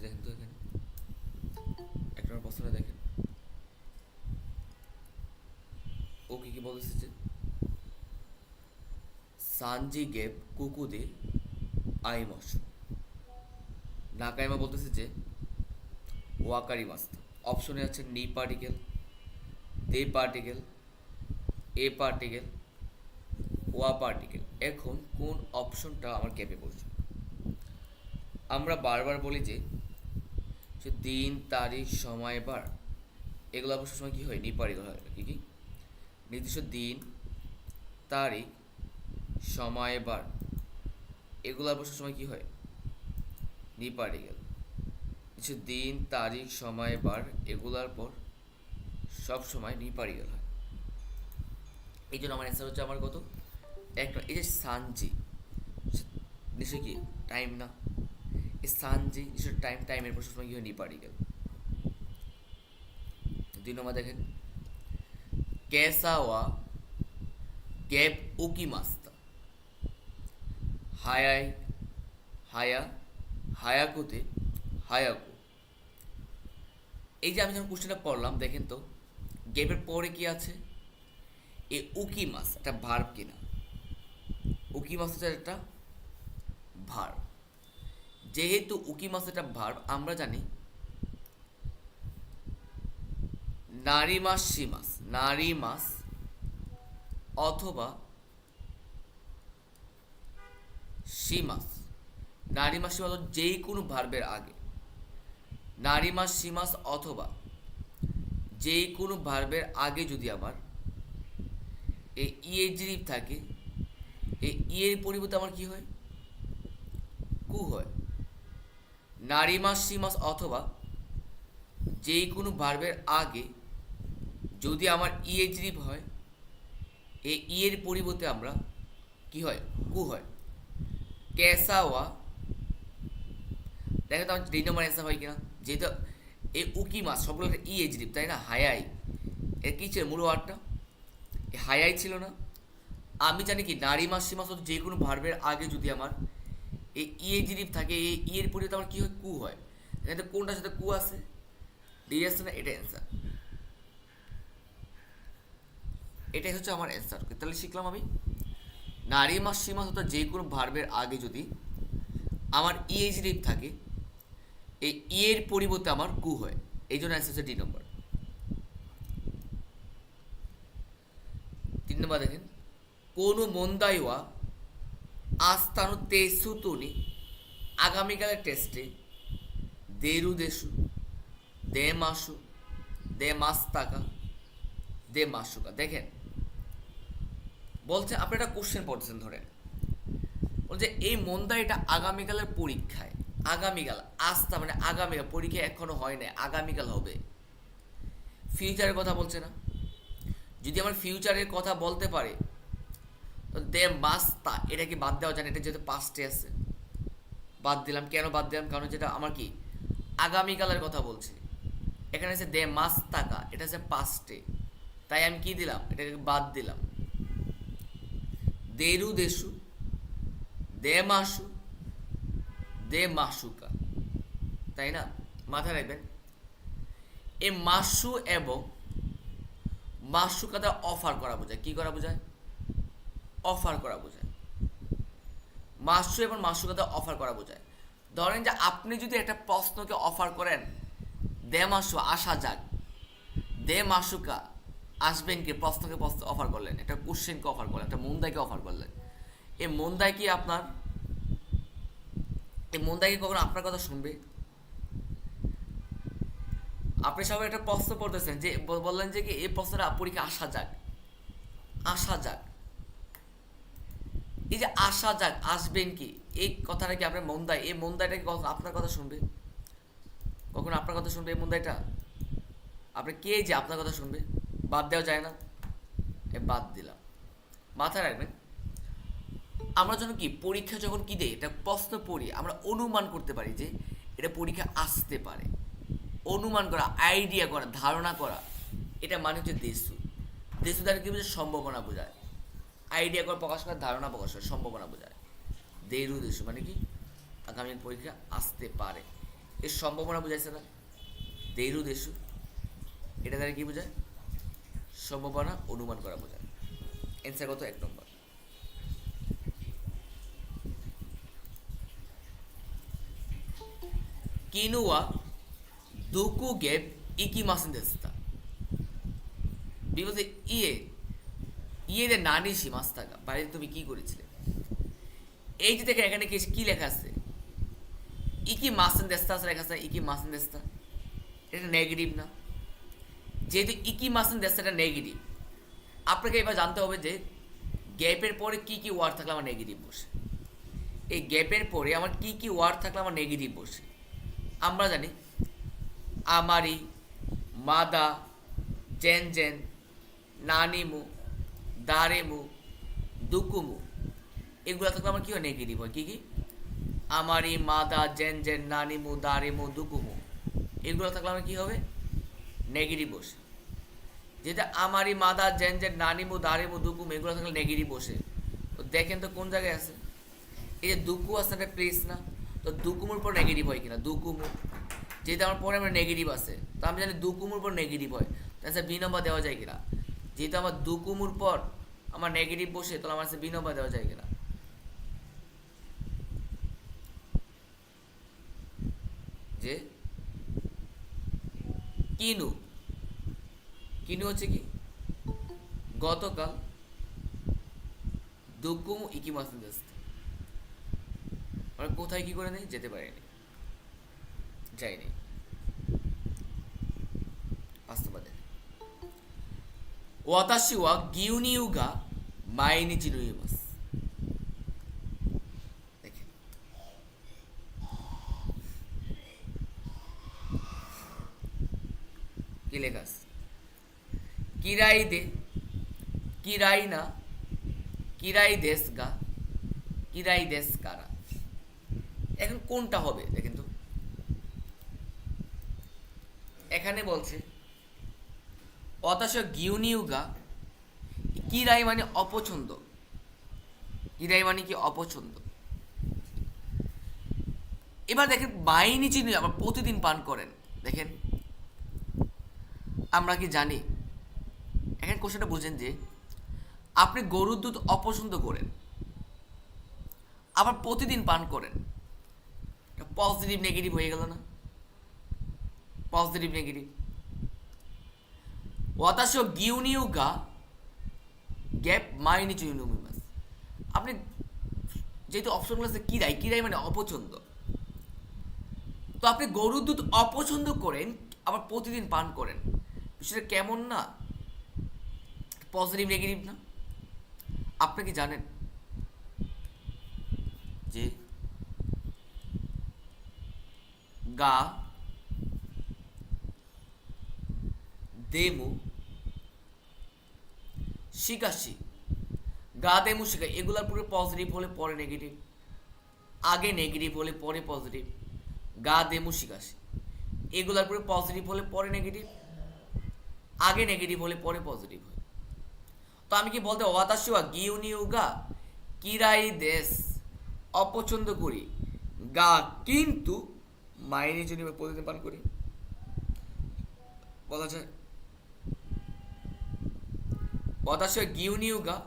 দেখেন তো এখানে এক নম্বর প্রশ্নটা দেখেন। ও কি কি বলতেছে যে সানজি গেপ কুকুদে আইমস। নাকাইমা বলতেছে যে ওয়াকারি মাস্তা। অপশনে আছে নি পার্টিকেল, দে পার্টিকেল, এ পার্টিকেল, ওয়া পার্টিকেল। এখন কোন অপশনটা আমার গ্যাপে পড়ছে? আমরা বারবার বলি যে যে দিন, তারিখ, সময়, বার, এগুলো অবশ্য সময় কী হয়? নি পার্টিকেল হয়। কী কী? নির্দিষ্ট দিন, তারিখ, সময়, বার, এগুলো অবশ্য সময় কী হয়? নি পার্টিকেল। কিছু দিন, তারিখ, সময়, বার, এগুলার পর সব সময় নি পার্টিকেল হয়। এই জন্য আমার অ্যান্সার হচ্ছে আমার কত? একটা। এই যে সানজি নিশ্চয় কি টাইম না? এই সানজি নিশ্চয় টাইম, টাইমের পর সবসময় কি হয়? নি পার্টিকেল। 2 নম্বর দেখেন, কেসাওয়া গ্যাপ উকিমাস্তা হায়াই হায়া হায়াকুতে হায়াকু। এই যে আমি যখন কোশ্চেনটা পড়লাম দেখেন তো, গ্যাপের পরে কি আছে? এ উকিমাস একটা ভার্ব কিনা? উকিমাস হচ্ছে একটা ভার্ব। যেহেতু উকিমাস একটা ভার্ব, আমরা জানি নারী মাস শিমাস, নারী মাস অথবা শিমাস, নারী মাস শিমাস যেই কোনো ভার্বের আগে, নারী মাস শিমাস অথবা যেই কোনো ভার্বের আগে যদি আমার এই ইএজিরিভ থাকে, এই ইয়ের পরিবর্তে আমার কি হয়? কু হয়। নারী মাস শিমাস অথবা যেই কোনো ভার্বের আগে যদি আমার ইএজিরিভ হয়, এই ইয়ের পরিবর্তে আমরা কি হয়? কু হয়। ক্যাসাওয়া। দেখো তো আমার 3 নম্বর অ্যান্সার হয় কিনা? যেহেতু এই উকি মাস সবগুলো একটা ইএজিরিভ, তাই না? হায়াই এর কী ছিল? মূল ওয়ার্ডটা হায়াই ছিল না? আমি জানি কি নারী মাস সীমাস যে কোনো ভার্বের আগে যদি আমার এই ইএজিরিভ থাকে, এই ইয়ের পরিবর্তে আমার কী হয়? কু হয়। এখানে কোনটার সাথে কু আছে? ডি আসছে না? এটা অ্যান্সার। এটাই হচ্ছে আমার অ্যান্সার। তাহলে শিখলাম আমি নারী মাস সীমাস অর্থাৎ যে কোনো ভার্বের আগে যদি আমার ইএজিরিভ থাকে, এই ইয়ের পরিবর্তে আমার কু হয়। এই জন্য অ্যান্সার হচ্ছে 2 নম্বর। 3 নম্বর দেখেন, কোনো মন্দাইওয়া আস্তানো তেসুতুনি আগামীকালের টেস্টে দেরু দেশু দে মাসু দে মাস্তাকা দে মাসুকা। দেখেন বলছে, আপনি একটা কোশ্চেন পড়ছেন, ধরেন বলছে এই মন্দাইটা আগামীকালের পরীক্ষায়, আগামীকাল, আস্তা মানে আগামীকাল, পরীক্ষা এখনো হয় না, আগামীকাল হবে। ফিউচারের কথা বলছে না? যদি আমার ফিউচারের কথা বলতে পারে দে মাস্তা, এটা কি বাদ দেওয়া যায় না? এটা যেহেতু পাস্টে আছে বাদ দিলাম। কেন বাদ দিলাম? কারণ যেটা আমার কি আগামীকালের কথা বলছে। এখানে আছে দে মাস্তাকা, এটা আছে পাস্টে, তাই আমি কি দিলাম? এটাকে বাদ দিলাম। দেরু দেশু দে মাসু দে মাসুকা, তাই না? মাথায় রাখবেন এই মাসু এবং মাসুকাটা অফার করা বোঝায়। কি করা বোঝায়? অফার করা বোঝায়। মাসু এবং মাসুকাটা অফার করা বোঝায়। ধরেন যে আপনি যদি একটা প্রশ্নকে অফার করেন, দে মাসু আসা যাক, দে মাসুকা আসবেন কি? প্রশ্নকে প্রশ্ন অফার করলেন, একটা কোশ্চেনকে অফার করলেন, একটা মন্দাইকে অফার করলেন। এই মন্দাই কি আপনার, এই মন্দাই কি কখনো আপনার কথা শুনবে? আপনি সবাই একটা প্রশ্ন পড়তেছেন, যে বললেন যে কি এই প্রশ্নটা পরীক্ষা আসা যাক, আসা যাক। এই যে আসা যাক, আসবেন কি, এই কথাটা কি আপনার মন্দাই, এই মন্দাইটা কি কখন আপনার কথা শুনবে? কখন আপনার কথা শুনবে এই মন্দাইটা? আপনি কে যে আপনার কথা শুনবে? বাদ দেওয়া যায় না? এ বাদ দিলাম। মাথায় রাখবেন আমরা যখন কি পরীক্ষা যখন কি দেয়, এটা প্রশ্ন পড়ি, আমরা অনুমান করতে পারি যে এটা পরীক্ষা আসতে পারে। অনুমান করা, আইডিয়া করা, ধারণা করা, এটা মানে হচ্ছে দেশু। দেশু দ্বারা কি বোঝায়? সম্ভাবনা বোঝায়। আইডিয়া করা প্রকাশ করা, ধারণা প্রকাশ করা, সম্ভাবনা বোঝায়। দেরু দেশু মানে কি আগামী পরীক্ষা আসতে পারে। এর সম্ভাবনা বুঝাইছে না, দেরু দেশু, এটা দ্বারা কি বোঝায়? সম্ভাবনা অনুমান করা বোঝায়। অ্যান্সার কত? 1 নম্বর। কিনুয়া দুকু গেপ ইকিমাসেন দেস্তা বিকজ ইয়ে যে নানি সীমাস থাকা বাইরে তুমি কি করেছিলে? এই যে দেখে এখানে কি লেখা আছে? ইকি মাসেন দেস্তা লেখা আছে, ইকি মাসেন দেস্তা, এটা নেগেটিভ না? যেহেতু ইকি মাসেন দেস্তাটা নেগেটিভ, আপনাকে এবার জানতে হবে যে গ্যাপের পরে কি কি ওয়ার্ড থাকলে আমার নেগেটিভ বসে। এই গ্যাপের পরে আমার কি কি ওয়ার্ড থাকলে আমার নেগেটিভ বসে? আমরা জানি আমারি, মাদা, জেন জেন, নানিমু, দারেমু, দুকুমু, এগুলো থাকলে আমার কি হয়? নেগেটিভ হয়। কি কি? আমারি, মাদা, জেন জেন, নানিমু, দারেমু, দুকুমু, এগুলো থাকলে আমার কি হবে? নেগেটিভ বসে। যেটা আমারি, মাদা, জেন জেন, নানিমু, দারেমু, দুকুমু, এগুলো থাকলে নেগেটিভ বসে। তো দেখেন তো কোন জায়গায় আছে? এই যে দুকু আছে একটা প্লেস না, তো দুকুমুর পর নেগেটিভ হয় কিনা? দুকুমু, যেহেতু আমার পরে আমার নেগেটিভ আছে, তো আমি জানি দুকুমুর পর নেগেটিভ হয়, তাহলে বি নম্বর দেওয়া যায় কিনা? যেহেতু আমার দুকুমুর পর আমার নেগেটিভ বসে, তাহলে আমার বি নম্বর দেওয়া যায় কিনা? যে কিনু, কিনু হচ্ছে কি? গতকাল দুকুমু ইকিমাসেন দেস্তা, কোথায় কি করে নেই? যেতে পারিনি, যাইনি। বাস্তবাদে ওয়াতাশি ওয়া গিউনিউ গা মাইনিচি নুইমাস। দেখেন কি লেখা আছে? কিরাই দে, কিরাই না, কিরাই দেশ গা, কিরাই দেশ কারা। এখন কোনটা হবে দেখেন তো? এখানে বলছে অতাশ গিউনিউগা, কিরাই মানে অপছন্দ, কিরাই মানে কি? অপছন্দ। এবার দেখেন বাইনি চিনি আবার প্রতিদিন পান করেন। দেখেন আমরা কি জানি? এখানে কোশ্চেনটা বুঝেন যে আপনি গরুর দুধ অপছন্দ করেন, আবার প্রতিদিন পান করেন, পজিটিভ নেগেটিভ হয়ে গেল না? Positive negative. ওয়াতাশো গিউনিউ গা গ্যাপ মাইনি চুইনুমিমাস, আপনি যেহেতু অপশনগুলো আছে কিরাই, কিরাই মানে অপছন্দ, তো আপনি গরুর দুধ অপছন্দ করেন আবার প্রতিদিন পান করেন, বিষয়টা কেমন না? পজিটিভ নেগেটিভ না? আপনি কি জানেন যে গা দেমু শিকাশি, গা দেমু শিকা, এগুলার পুরো পজিটিভ হলে পরে নেগেটিভ, আগে নেগেটিভ হলে পরে পজিটিভ। গা দেমু শিকাশি, এগুলার পুরো পজিটিভ হলে পরে নেগেটিভ, আগে নেগেটিভ হলে পরে পজিটিভ হয়। তো আমি কি বলতে ওয়াতাশি ওয়া গিউনিউ গা কিরাই দেশ, অপছন্দ করি, গা কিন্তু মাইনে জন্য প্রতিদিন পান করি, বলা যায়। ওয়াতাশি ওয়া গিউনিউ গা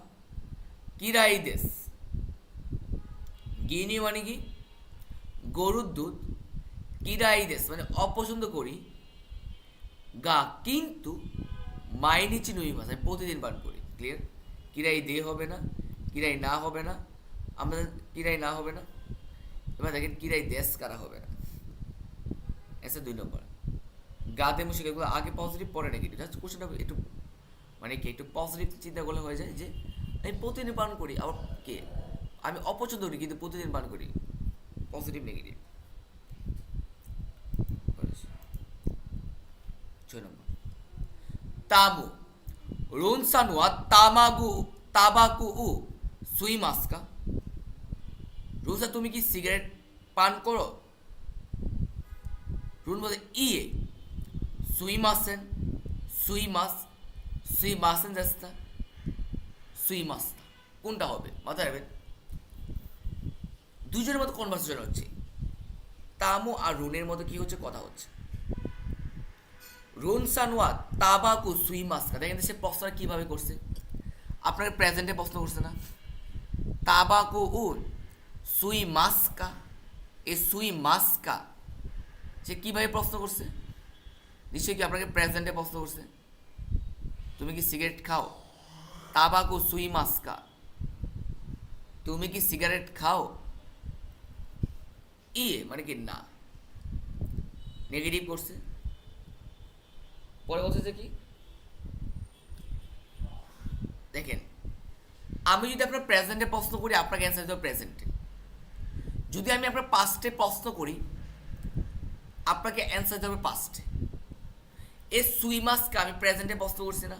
কিরাই দেশ, গিউনিউ মানে কি? গরুর দুধ, কিরাই দেশ মানে অপছন্দ করি, গা কিন্তু মাইনিচি নুই মাছ আমি প্রতিদিন পান করি। ক্লিয়ার? কিরাই দে হবে না, কিরাই না হবে না, আমাদের কিরাই না হবে না। এবার দেখেন কিরাই দেশ কারা হবে না। এসে 2 নম্বর গাতে মুশিক, এগুলো আগে পজিটিভ পরে নেগেটিভ। জাস্ট কোশ্চেনটা একটু মানে কি একটু পজিটিভ চিন্তা করলে হয়ে যায় যে আমি প্রতিদিন পান করি, আবার কে আমি অপছন্দ করি কিন্তু প্রতিদিন পান করি, পজিটিভ নেগেটিভ। 6 নম্বর তামু রুনসান ওয়া তামাগু তাবাকু উ সুই মাস্কা। রুনসা তুমি কি সিগারেট পান করো? রুন বলে ইয়ে সুই মাসেন, সুই মাস, সুই মাসেন রাস্তা, সুই মাস্তা, কোনটা হবে মাথায় রাখবেন? দুজনের মতো কনভার্সেশন হচ্ছে। তামো আর রুনের মধ্যে কি হচ্ছে, কথা হচ্ছে। রুন সানওয়া তাবাকু সুই মাস্কা, দেখেন সে প্রশ্নটা কিভাবে করছে, আপনাকে প্রেজেন্টে প্রশ্ন করছে না। তাবাকু উন সুই মাস্কা, এ সুই মাস্কা, সে কিভাবে প্রশ্ন করছে, নিশ্চয়ই কি আপনাকে প্রেজেন্টে প্রশ্ন করছে, তুমি কি সিগারেট খাও, তাবাকু সুই মাস্কা, তুমি কি সিগারেট খাও, ইয়ে মানে কি না, নেগেটিভ করছে। পরে বলছে যে কি, দেখেন আমি যদি আপনার প্রেজেন্টে প্রশ্ন করি আপনাকে অ্যান্সার দিতে হবে প্রেজেন্টে, যদি আমি আপনার পাস্টে প্রশ্ন করি আপনাকে অ্যান্সার দিতে হবে পাস্টে। এ সুই মাস্কা আমি প্রেজেন্টে প্রশ্ন করছি না,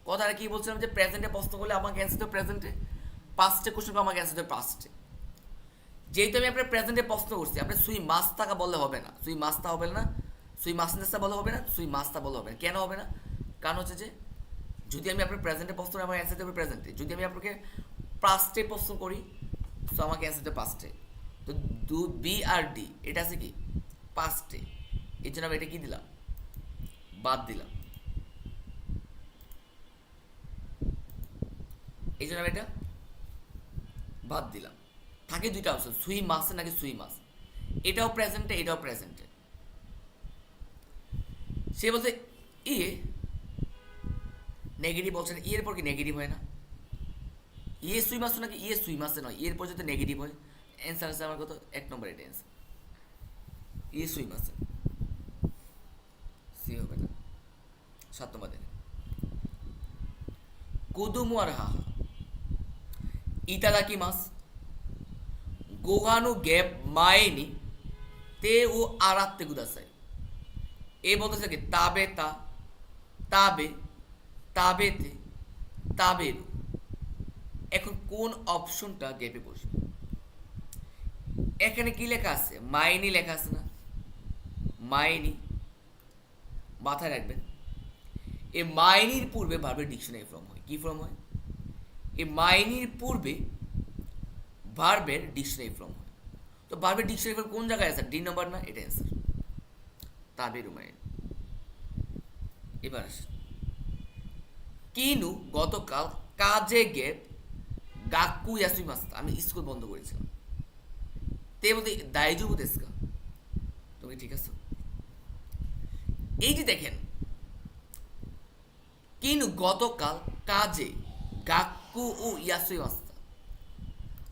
কথাটা কি বলছিলাম যে প্রেজেন্টে প্রশ্ন করলে আমাকে অ্যান্সার দিতে প্রেজেন্টে, পাস্টে কোশ্চেন করে আমাকে অ্যান্সার দিতে পাস্টে। যেহেতু আমি আপনার প্রেজেন্টে প্রশ্ন করছি, আপনি সুই মাস্তাকা বললে হবে না, সুই মাস্তা হবে না, সুই মাস্তা বলে হবে না, সুই মাস্তা বলে হবে না। কেন হবে না? কারণ হচ্ছে যে যদি আমি আপনার প্রেজেন্টে প্রশ্ন করি আমার অ্যান্সার দেবে প্রেজেন্টে, যদি আমি আপনাকে পাস্টে প্রশ্ন করি তো আমাকে অ্যান্সার দেবে পাস্টে। তো বি আর ডি এটা আছে কি পাস্টে, এই জন্য আমি এটা কি দিলাম, বাদ দিলাম, এই জন্য আমি এটা বাদ দিলাম। থাকে দুইটা অপশন, সুই মাসে নাকি সুই মাস, এটাও প্রেজেন্টে এটাও প্রেজেন্টে। সে বলছে ইয়ে নেগেটিভ বলছে না, ইয়ের পর কি নেগেটিভ হয় না, ইয়ে সুই মাস নাকি ইয়ে সুই মাসে নয়, ইয়ের পর যদি নেগেটিভ হয় অ্যান্সার আছে আমার কত, এক নম্বর এটা অ্যান্সার, ইয়ে সুই মাসে, সি হবে না। 7 নম্বর দেখেন কোদুমু আর হাহা ইতাদাকি মাস গোগানু গ্যাপ মায়েনি তে ও আরাত্তে গুদাসাই, এ বলতেছে কি তাবে তা, তাবে, তাবেতে, তাবেরু। এখন কোন অপশনটা গ্যাপে বসবে, এখানে কি লেখা আছে, মাইনি লেখা আছে না, মাইনি মাথায় রাখবেন। এই মাইনির পূর্বে ভার্বের ডিকশনারি ফর্ম হয়, কি ফর্ম হয়, এই মাইনির পূর্বে ভার্বের ডিকশনারি ফর্ম হয়। তো ভার্বের ডিকশনারি ফর্ম কোন জায়গায় আছে, ডি নম্বর না, এটা অ্যান্সার তাবেরু মাইনি। এবার আসে কিনু গতকাল কাজে গে গাক্কু ইয়াসুই মাস্তা, আমি স্কুল বন্ধ করেছিলাম, তে বলতে দায়জুবু দেশকা, তুমি ঠিক আছো। এই যে দেখেন কিনু গতকাল কাজে গাক্কু ও ইয়াসুই মাস্তা,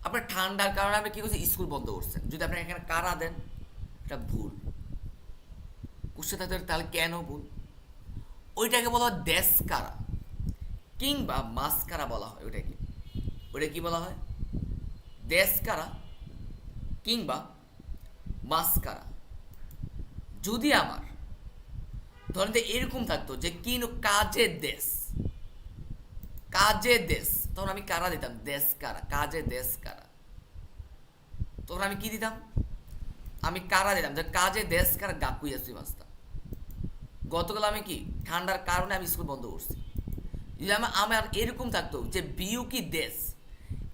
আপনার ঠান্ডার কারণে আপনি কি করছেন, স্কুল বন্ধ করছেন। যদি আপনি এখানে কারা দেন এটা ভুল কোশ্চেন থাকতে তাহলে কেন ভুল, ওইটাকে বলা হয় দেশ কারা কিংবা মাস্কারা বলা হয়, ওইটাকে ওইটা কি বলা হয়, দেশ কারা কিংবা মাস্কারা। যদি আমার ধরেন যে এরকম থাকতো যে কিনো কাজের দেশ, কাজের দেশ, তখন আমি কারা দিতাম, দেশ কারা, কাজের দেশ কারা, তখন আমি কি দিতাম, আমি কারা দিতাম, যে কাজে দেশ কারা গাকুই আসি মাস্তা। গতকাল আমি কি ঠান্ডার কারণে আমি স্কুল বন্ধ করছি। যদি আমার এরকম থাকতো যে বিউ কি দেশ,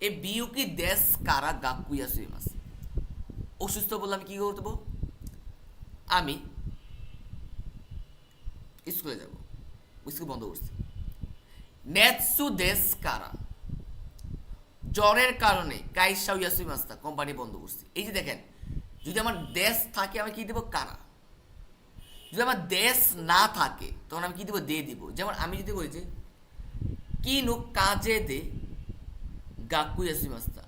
এই বিউ কি দেশ কারা গাকুই আসি মাস, অসুস্থ বললে আমি কি করবো, আমি স্কুলে যাব, স্কুল বন্ধ করছি। নেতসু দেশ কারা, জ্বরের কারণে কাইসা ইয়াসুই মাস্তা, কোম্পানি বন্ধ করছি। এই যে দেখেন যদি আমার দেশ থাকে আমি কি দেবো কারা, যদি আমার দেশ না থাকে তখন আমি কি দেবো দে দিব। যেমন আমি যদি বলি যে কিনু কাজে দে গাক্কু ইয়াসুই মাস্তা,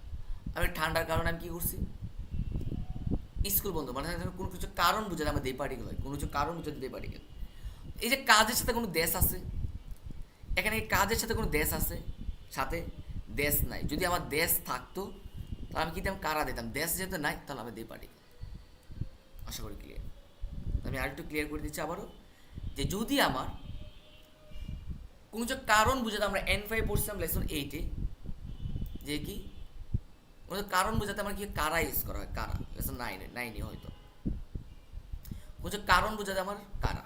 আমি ঠান্ডার কারণে আমি কি করছি স্কুল বন্ধ, মানে কোনো কিছু কারণ বুঝাতে আমার দে পার্টিকেল হয়, কোনো কিছু কারণ বুঝাতে দে পার্টিকেল। এই যে কাজের সাথে কোনো দেশ আছে, এখানে কাজের সাথে কোনো দেশ আছে, সাথে দেশ নাই। যদি আমার দেশ থাকতো তাহলে আমি কি দিতাম কারা দিতাম, দেশ যেহেতু নাই তাহলে আমি দে পার্টিকেল। আশা করি ক্লিয়ার। আমি আর একটু ক্লিয়ার করে দিচ্ছি আবারও, যে যদি আমার কোনো যে কারণ বুঝাতে, আমরা N5 পড়ছিলাম লেসন 8-এ, যে কি কোনো কারণ বোঝাতে আমার কি কারা ইউজ করা হয়, কারা লেসন 9-এ হয়তো কোনো যে কারণ বোঝাতে আমার কারা,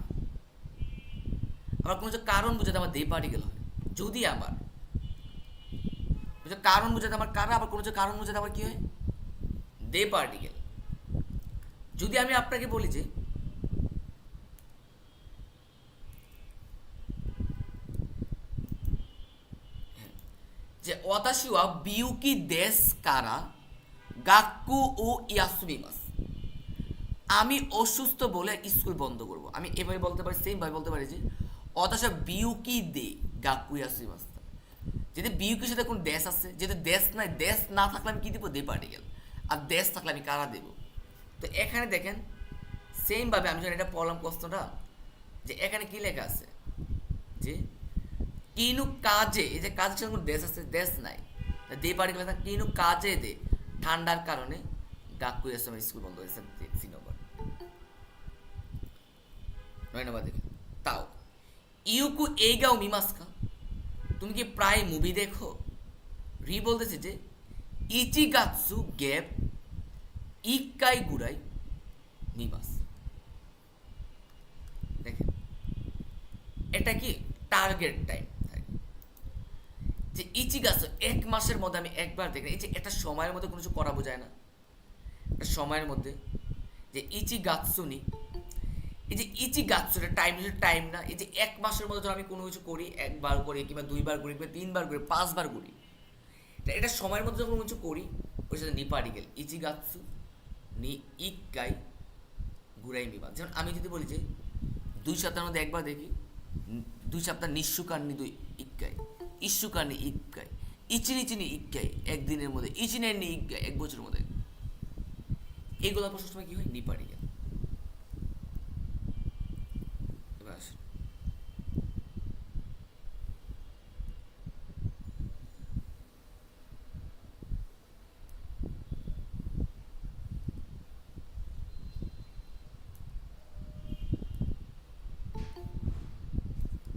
আবার কোনো যে কারণ বোঝাতে আমার দে পার্টিকেল হয়। যদি আমার কারণ বোঝাতে আমার কারা, আবার কোনো যে কারণ বোঝাতে আমার কি হয় দে পার্টিকেল। যদি আমি আপনাকে বলি যে ওয়াতাশি ওয়া বিউকি দেশ কারা গাক্কু ও ইয়াসুমিমাস, আমি অসুস্থ বলে স্কুল বন্ধ করব। আমি এভাবে বলতে পারি, সেম ভাবে বলতে পারি যে অতাশা বিউকি দে গাক্কু ইয়াসুমিমাস। যদি বিউকির সাথে কোন দেশ আছে, যদি দেশ নাই, দেশ না থাকলে আমি কি দিব? দে পার্টিকেল। আর দেশ থাকলে আমি কারা দেব? তো এখানে দেখেন সেম ভাবে আমি যখন এটা পড়লাম প্রশ্নটা, যে এখানে কি লেখা আছে যে কিনু কাজে, এই যে কাজের সাথে কোনো দেশ আছে, দেশ নাই, দে পার্টিকেল কিনু কাজে দে, ঠান্ডার কারণে গাক্কু ইয়াসুমিমাস স্কুল বন্ধ হয়েছে। 3 নম্বর। 9 নম্বর দেখেন তাও ইউকু এইগাও মিমাসকা, তুমি কি প্রায় মুভি দেখো? রি বলতেছে যে ইচিগাৎসু গ্যাপ ইকাই গুড়াই নিবাস। দেখেন এটা কি টার্গেট টাইম থাকে, যে ইচিগাৎসু 1 মাসের মধ্যে আমি একবার দেখি। এই যে এটা সময়ের মধ্যে কোনো কিছু করা বোঝায় না, এটা সময়ের মধ্যে যে ইচিগাৎসু নি, এই যে ইচিগাৎসু এটা টাইম না। এই যে 1 মাসের মধ্যে যখন আমি কোনো কিছু করি, 1 বার করি কিংবা 2 বার করি কিংবা 3 বার করি 5 বার করি, এটা সময়ের মধ্যে যখন কিছু করি, ওই সাথে নি পার্টিকেল ইচিগাৎসু নি ইকাই ঘুরাই মিবা। যেমন আমি যদি বলি যে 2 সপ্তাহের মধ্যে একবার দেখি, 2 সপ্তাহ নিঃসুকার নি 2 ইকাই, ইস্যুকার নি ইকাই, ইচিনি চিনি ইকাই, 1 দিনের মধ্যে, ইচিনের নি ইকাই 1 বছরের মধ্যে। এইগুলো প্রশ্ন সময় কি হয়? নি পার্টিকেল। এবার আসুন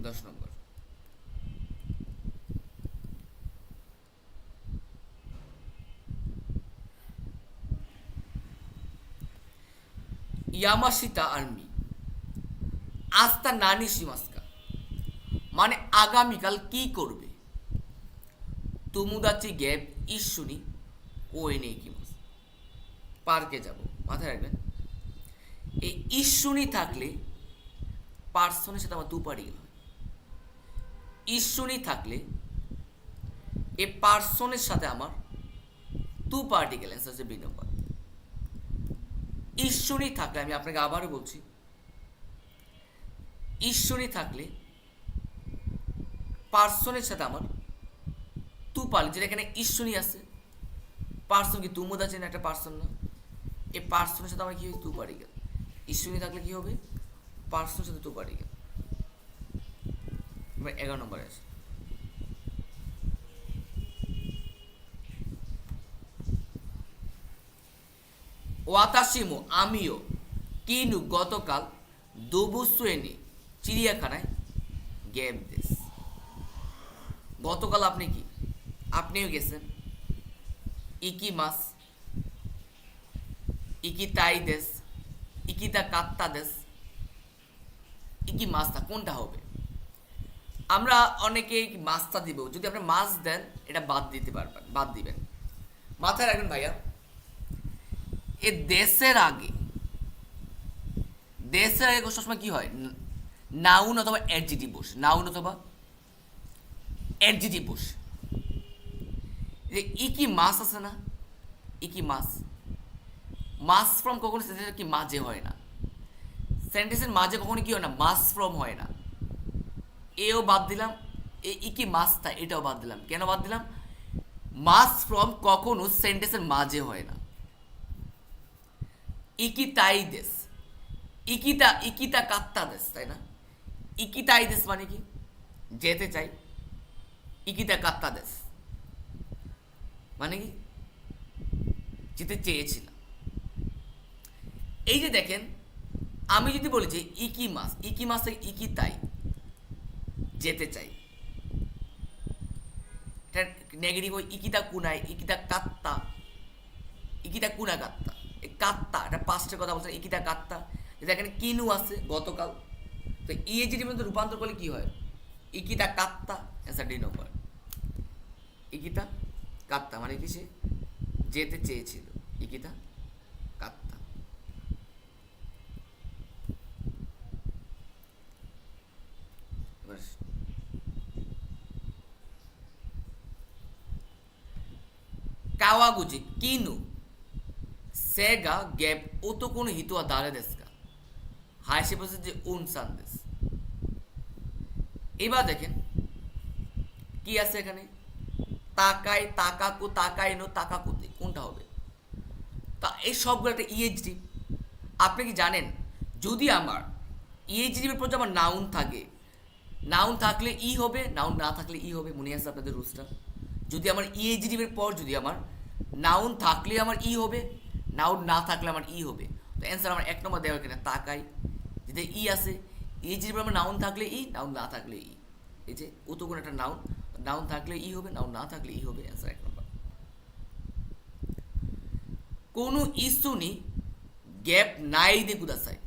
10 নম্বর। ইয়ামাশিতা আর্মি আস্তা নানি শিমাস্কা, মানে আগামীকাল কি করবে? তুমুদাচি গ্যাপ ইস্যুনি ওই নেই কি মাস, পার্কে যাব। মাথায় রাখবেন এই ইস্যুনি থাকলে পার্সনের সাথে আমার 2 পার্টিকেল হয়। ইস্যুনি থাকলে এ পার্সনের সাথে আমার 2 পার্টিকেল, অ্যান্সার হচ্ছে বি নম্বর। ইস্যুনি থাকলে, আমি আপনাকে আবারও বলছি, ইস্যুনি থাকলে পার্সনের সাথে আমার 2 পার্টিকেল, যেটা এখানে ইস্যুনি আছে, পার্সন কি তুমুদ আছে না, একটা পার্সন না, এই পার্সনের সাথে আমার কি হবে? 2 পার্টিকেল। ইস্যুনি থাকলে কি হবে? পার্সনের সাথে 2 পার্টিকেল। এবার 11 নম্বরে আছে ওয়াতাশিমো আমিও কিনু গতকাল দোবুসুয়েনি চিড়িয়াখানায় গেম দেশ। গতকাল আপনি কি? আপনিও গেছেন। ইকি মাস, ইকি তাই দেশ, ইকিতা কাত্তা দেশ, ইকি মাছটা কোনটা হবে? আমরা অনেকেই মাছটা দিব, যদি আপনি মাছ দেন এটা বাদ দিতে পারবেন, বাদ দিবেন। মাথায় রাখবেন ভাইয়া, এ দেশের আগে সবসময় কি হয়? নাউন অথবা অ্যাডজেক্টিভ বসে, নাউন অথবা অ্যাডজেক্টিভ বসে। যে ইকি মাছ আছে না, ইকি মাছ, মাস ফ্রম কখনো সেন্টেন্সের কি মাঝে হয় না, সেন্টেন্সের মাঝে কখনো কি হয় না? মাস ফ্রম হয় না। এও বাদ দিলাম, এই ইকি মাছটা এটাও বাদ দিলাম। কেন বাদ দিলাম? মাস ফ্রম কখনো সেন্টেন্সের মাঝে হয় না। ইকিতাই দেশ, ইকিতা কাত্তা দেশ, তাই না? ইকিতাই দেশ মানে কি? যেতে চাই। ইকিতা কাত্তা দেশ মানে কি? যেতে চেয়েছিলাম। এই যে দেখেন, আমি যদি বলি যে ইকি মাস থেকে ইকিতাই, যেতে চাই, এটা নেগেটিভ হয়। ইকিতা কুনাই, ইকিতা কাত্তা, ইকিতা কুনা কাত্তা, এই কাত্তা এটা পাস্টের কথা বলছেন। ইকিতা কাত্তা, এখানে কিনু আছে গতকাল, তো ইএজিটির মধ্যে রূপান্তর করলে কি হয়? ইকিতা কাত্তা, অ্যান্সার ডি নম্বর। ইকিতা কাত্তা মানে কি? সে যেতে চেয়েছিল। ইকিতা কাত্তা। কাওয়াগুচি কিনু সেগা গ্যাপ ওতোকোনো হিতোয়া দাঁড়ে দেশকা হাসি বসে যে উনসান দেশ। এবার দেখেন কি আছে এখানে, তাকাই তাকাকু তাকাই নো তাকাকুতে, কোনটা হবে? তা এই সবগুলো একটা ইএইচডি। আপনি কি জানেন যদি আমার ইএইচডির পর আমার নাউন থাকে, নাউন থাকলে ই হবে, নাউন না থাকলে ই হবে। মনে আছে আপনাদের রুলসটা? যদি আমার ইএইচডির পর যদি আমার নাউন থাকলে আমার ই হবে, নাউন না থাকলে আমার ই হবে। তো অ্যান্সার আমার 1 নম্বর দেওয়া কিনা তাকাই, যেটা ই আছে। ইএইচডির পর আমার নাউন থাকলে ই, নাউন না থাকলে ই। এই যে ও তো কোনো একটা নাউন, নাউন থাকলে ই হবে, নাউন না থাকলে ই হবে। অ্যান্সার 1 নম্বর। কোনো ইস্যুনি গ্যাপ নাই দে কুদাসাই,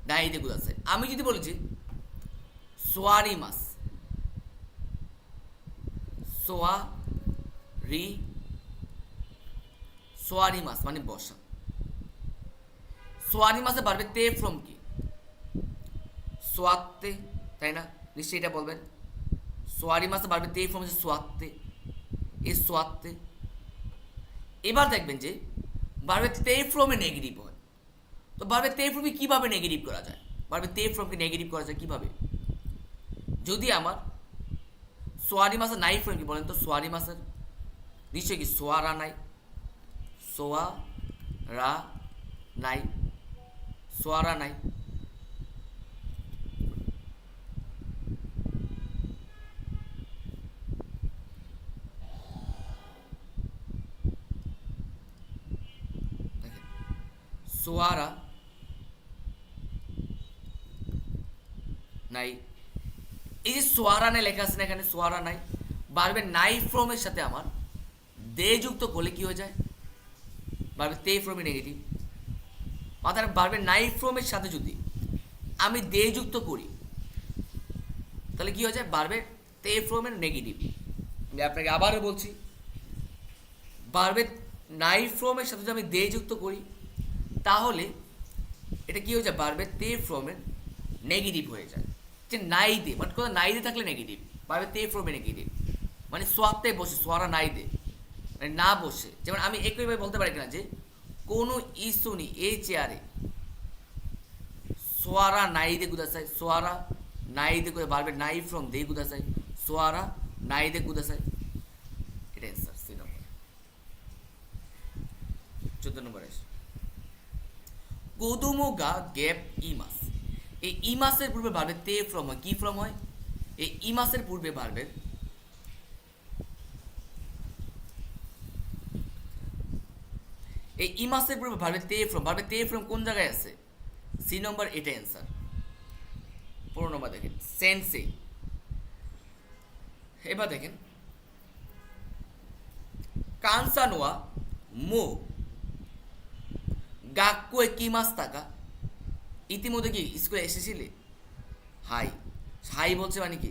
নাই দে কুদাসাই। আমি যদি বলেছি সোয়ারি মাস, সোয়ারি, সোয়ারি মাস মানে বসা। সোয়ারি মাসে পারবে তে ফ্রম কি? সোয়াত্তে, তাই না? নিশ্চয়ই এটা বলবেন। সোয়ারি মাসে পারবে তে ফ্রম হচ্ছে সোয়াত্তে, এ সোয়াত্তে। এবার দেখবেন যে বারবে তে ফ্রমে নেগেটিভ হয়। তো বারবে তে ফ্রমে কীভাবে নেগেটিভ করা যায়? বারবে তে ফ্রমকে নেগেটিভ করা যায় কীভাবে? যদি আমার সোয়ারি মাসে নাই ফ্রম কি বলেন তো? সোয়ারি মাসের নিশ্চয়ই কি সোয়ারা নাই, সোয়া রা নাই, সোয়ারা নাই। সোয়ারা নাই, এই যে সোয়ারা নাই লেখা আছে না এখানে, সোয়ারা নাই। বারবে নাই ফ্রমের সাথে আমার দে যুক্ত করলে কি হয়ে যায়? বারবে তে ফ্রমে নেগেটিভ। অর্থাৎ বারবে নাই ফ্রমের সাথে যদি আমি দে যুক্ত করি তাহলে কি হয়ে যায়? বারবে তে ফ্রমের নেগেটিভ। আমি আপনাকে আবারও বলছি, বারবে নাই ফ্রমের সাথে যদি আমি দে যুক্ত করি তাহলে এটা কি হয়ে যায়? বারবে তে ফ্রমের নেগেটিভ হয়ে যায়। যে নাই দে মানে কোথাও নাই দে থাকলে নেগেটিভ, বারবে তে ফ্রমে নেগেটিভ মানে সোয়াতে বসে, সোয়ারা নাই দে মানে না বসে। যেমন আমি একইভাবে বলতে পারি কিনা যে কোনো ইস্যুনি এই চেয়ারে সোয়ারা নাই দে কুদাসাই, সোয়ারা নাই দে কুদা, বারবে নাই ফ্রম দে কুদাসাই, সোয়ারা নাই দে কুদাসাই। এটা অ্যান্সার সি নম্বর। 14 নম্বর আসে কোদোমোগা গ্যাপ ইমাস। এই ইমাসের পূর্বে ভার্বের তে ফ্রম হয়, কি ফ্রম হয়? এই ইমাসের পূর্বে ভার্বের এই ইমাসের পূর্বে ভার্বের তে ফ্রম, ভার্বের তে ফ্রম কোন জায়গায় আছে? সি নম্বর, এটা অ্যান্সার। 15 নম্বর দেখেন সেন্সে। এবার দেখেন কানসানোয়া মো গাক্কোয় কি মাস থাকা। ইতিমধ্যে কি স্কুলে এসেছিলে? হাই, হাই বলছে মানে কি?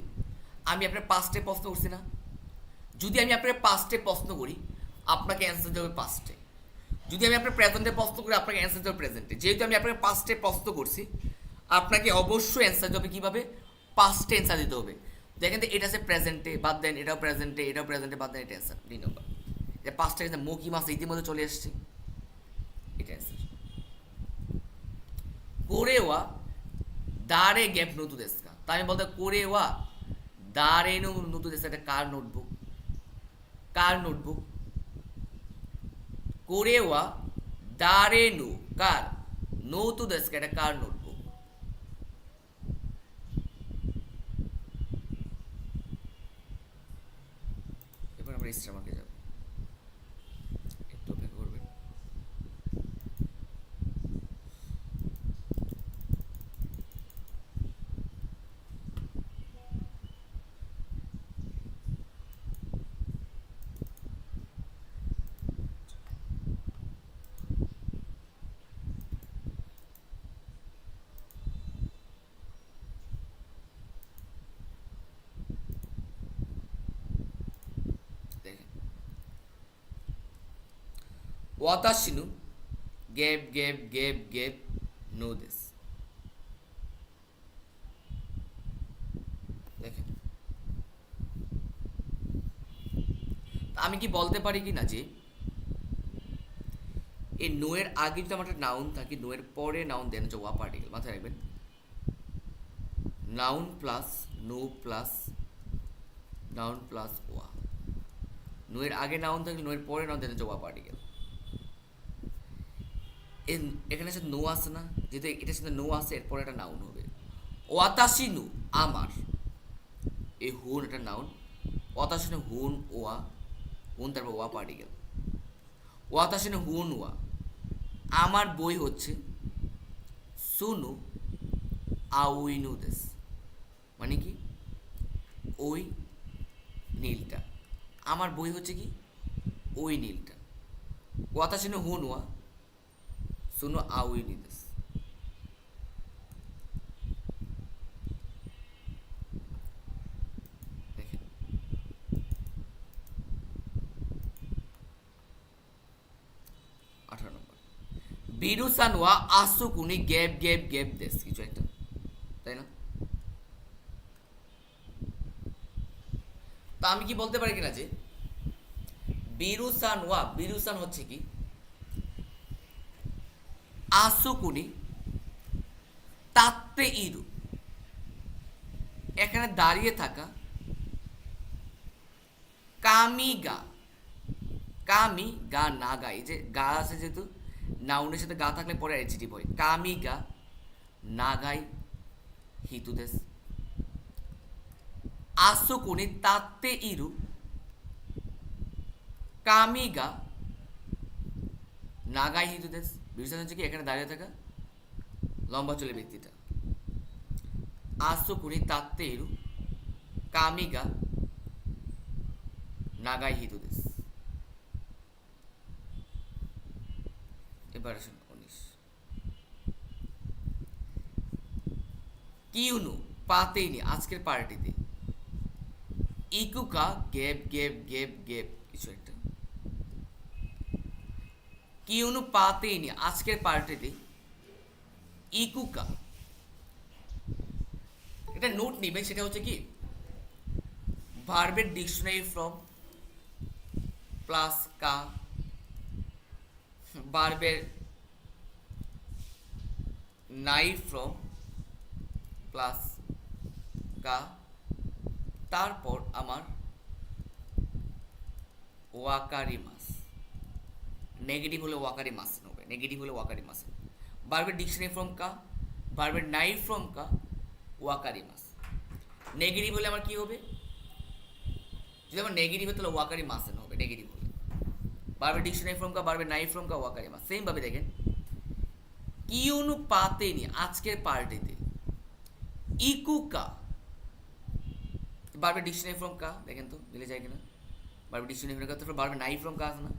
আমি আপনার পাস্টে প্রশ্ন করছি না? যদি আমি আপনার পাস্টে প্রশ্ন করি আপনাকে অ্যান্সার দেবে পাস্টে। যদি আমি আপনার প্রেজেন্টে প্রশ্ন করি আপনাকে অ্যান্সার দেবে প্রেজেন্টে। যেহেতু আমি আপনাকে পাস্টে প্রশ্ন করছি আপনাকে অবশ্যই অ্যান্সার দেবে কীভাবে? পাস্টে অ্যান্সার দিতে হবে। দেখেন তো এটা আছে প্রেজেন্টে, বাদ দেন এটাও প্রেজেন্টে, এটাও প্রেজেন্টে, বাদ দেন এটা অ্যান্সার। 2 নম্বর, এটা পাস্টে কিন্তু মো কি মাস ইতিমধ্যে চলে এসছে, এটা অ্যান্সার। কোরেওয়া দারে গ্যাপ নতু দেশকা। তাই আমি বলতে কোরেওয়া দারে নতু দেশকা, এটা কার নোটবুক? কার নোটবুক? কোরেওয়া দারে নু কার নতু দেশকা, এটা কার নোটবুক? এবার আমরা ইস্টামাকে যাব, একটু অপেক্ষা করবেন। দেখেন ওয়াতাশিনু গেপ গেপ গেপ গেপ নো দিস। দেখেন আমি কি বলতে পারি কি না যে এই নো এর আগে যদি আমার একটা নাউন থাকে, নো এর পরে নাউন দেন হচ্ছে ওয়া পার্টিকেল, মাথায় রাখবেন। নাউন প্লাস নো প্লাস নাউন প্লাস ওয়া। নো এর আগে নাউন থাকলে নো এর পরে নাউন দেন হচ্ছে ওয়া পার্টিকেল। এখানে সাথে নো আসে না, যেহেতু এটার সাথে নো আসে এরপরে একটা নাউন হবে। ওয়াতাসি নু আমার, এই হুন একটা নাউন। ওয়াতাসি নু হুন ওয়া, হুন তারপর ওয়া পার্টিকেল। ওয়াতাসি নু হুন ওয়া, আমার বই হচ্ছে সুনু আউইনু দেস, মানে কি ওই নীলটা। আমার বই হচ্ছে কি ওই নীলটা। ওয়াতাসি নু হুন ওয়া সুনু আউইনু দেস। দেখেন 18 নম্বর, বিরুসান ওয়া আসুকুনি গেপ গেপ গেপ দেস, কিছু একটা, তাই না? তা আমি কি বলতে পারি কিনা যে বিরুসান ওয়া, বিরুসান হচ্ছে কি আসুকুনি তাত্তে ইরু, এখানে দাঁড়িয়ে থাকা কামিগা, কামি গা না গা, এই যে গা আছে যেহেতু নাউনের সাথে গা থাকলে পরে অ্যাডজেক্টিভ হয়। কামিগা নাগাই হিতুদেস, আসুকুনি তাত্তে ইরু কামিগা নাগাই হিতুদেস। বিশেষ হচ্ছে কি এখানে দাঁড়িয়ে থাকা লম্বা চুলের ব্যক্তিটা। আসুকুনি তাত্তে ইরু কামিগা নাগাই হিতুদেস। এবার আসুন 19, কিউনু পাতেই নি আজকের পার্টিতে, ইকুকা গেপ গেপ গেপ গেপ, কিছু একটা। কিউনু পাতেই নি আজকের পার্টিতে, ইকুকা, এটা নোট নিবেন, সেটা হচ্ছে কি ভার্বের ডিকশনারি ফ্রম প্লাস কা, ভার্বের নাই ফ্রম প্লাস কা, তারপর আমার ওয়াকারি মাস, নেগেটিভ হলে ওয়াকারি মাস হবে, নেগেটিভ হলে ওয়াকারি মাস। ভার্বের ডিকশনারি ফ্রম কা, ভার্বের নাই ফ্রম কা, ওয়াকারি মাস। নেগেটিভ হলে আমার কি হবে, যদি আমার নেগেটিভ হয় তাহলে ওয়াকারি মাসেন হবে, নেগেটিভ হলে। ভার্বের ডিকশনারি ফ্রম কা, ভার্বের নাই ফ্রম কা, ওয়াকারি মাস। সেম ভাবে দেখেন, কিউনু পাতেনি আজকের পার্টিতে, ইকুকা, ভার্বের ডিকশনারি ফ্রম কা, দেখেন তো মিলে যায় কিনা। ভার্বের ডিকশনারি ফ্রম কা, তারপর ভার্বের নাই ফ্রম কা আছে না।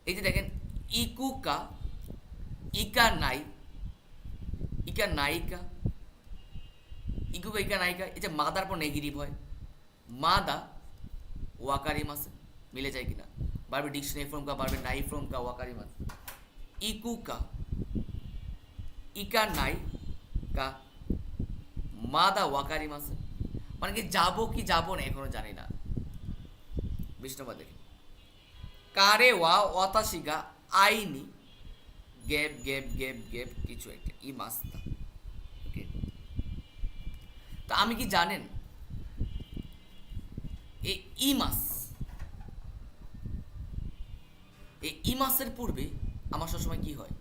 এই যে দেখেন ইকুকা, ইকা নাই, ইকা নাইকা, ইকুকা ইকা নাইকা, এই যে মাদার পর নেগেটিভ হয়, মাদা ওয়াকারি মাসে, মিলে যায় কিনা। ভার্বের ডিকশনারি ফ্রম কা, ভার্বের নাই ফ্রম কা, ওয়াকারি মাস। ইকুকা ইকা নাই কা মাদা ওয়াকারি মাসে, মানে কি যাবো কি যাবো না এখনো জানি না। 20 নম্বর দেখেন, কারে ওয়া ওয়াতাশিগা আইনি গেপ গেপ গেপ গেপ, কিছু একটা ই মাস্তা। ওকে, তা আমি কি জানেন এই ই মাস, এই ই মাসের পূর্বে আমার সবসময় কি হয়,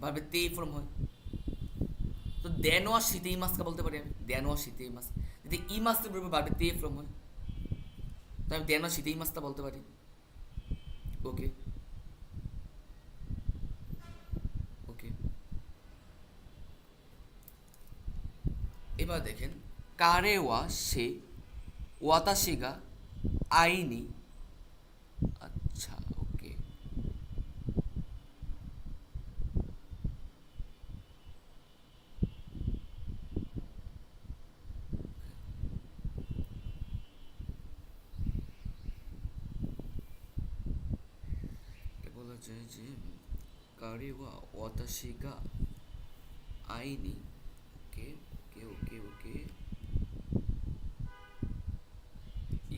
ভাবে তে ফর্ম হয়। তো দেনোয়া শীতে ই মাসকে বলতে পারি আমি, দেনোয়া শীতে ই মাস। যদি ই মাসের পূর্বে ভাবে তে ফর্ম হয়, তো আমি দেনোয়া শীতে ই মাসটা বলতে পারি। ওকে ওকে, এবার দেখেন, কারে ওয়া সে ওয়াতাশিগা আইনি, আচ্ছা ওকে, বলা যায় যে কারে ওয়া ওয়াতাশিগা আইনি, ওকে ওকে ওকে ওকে,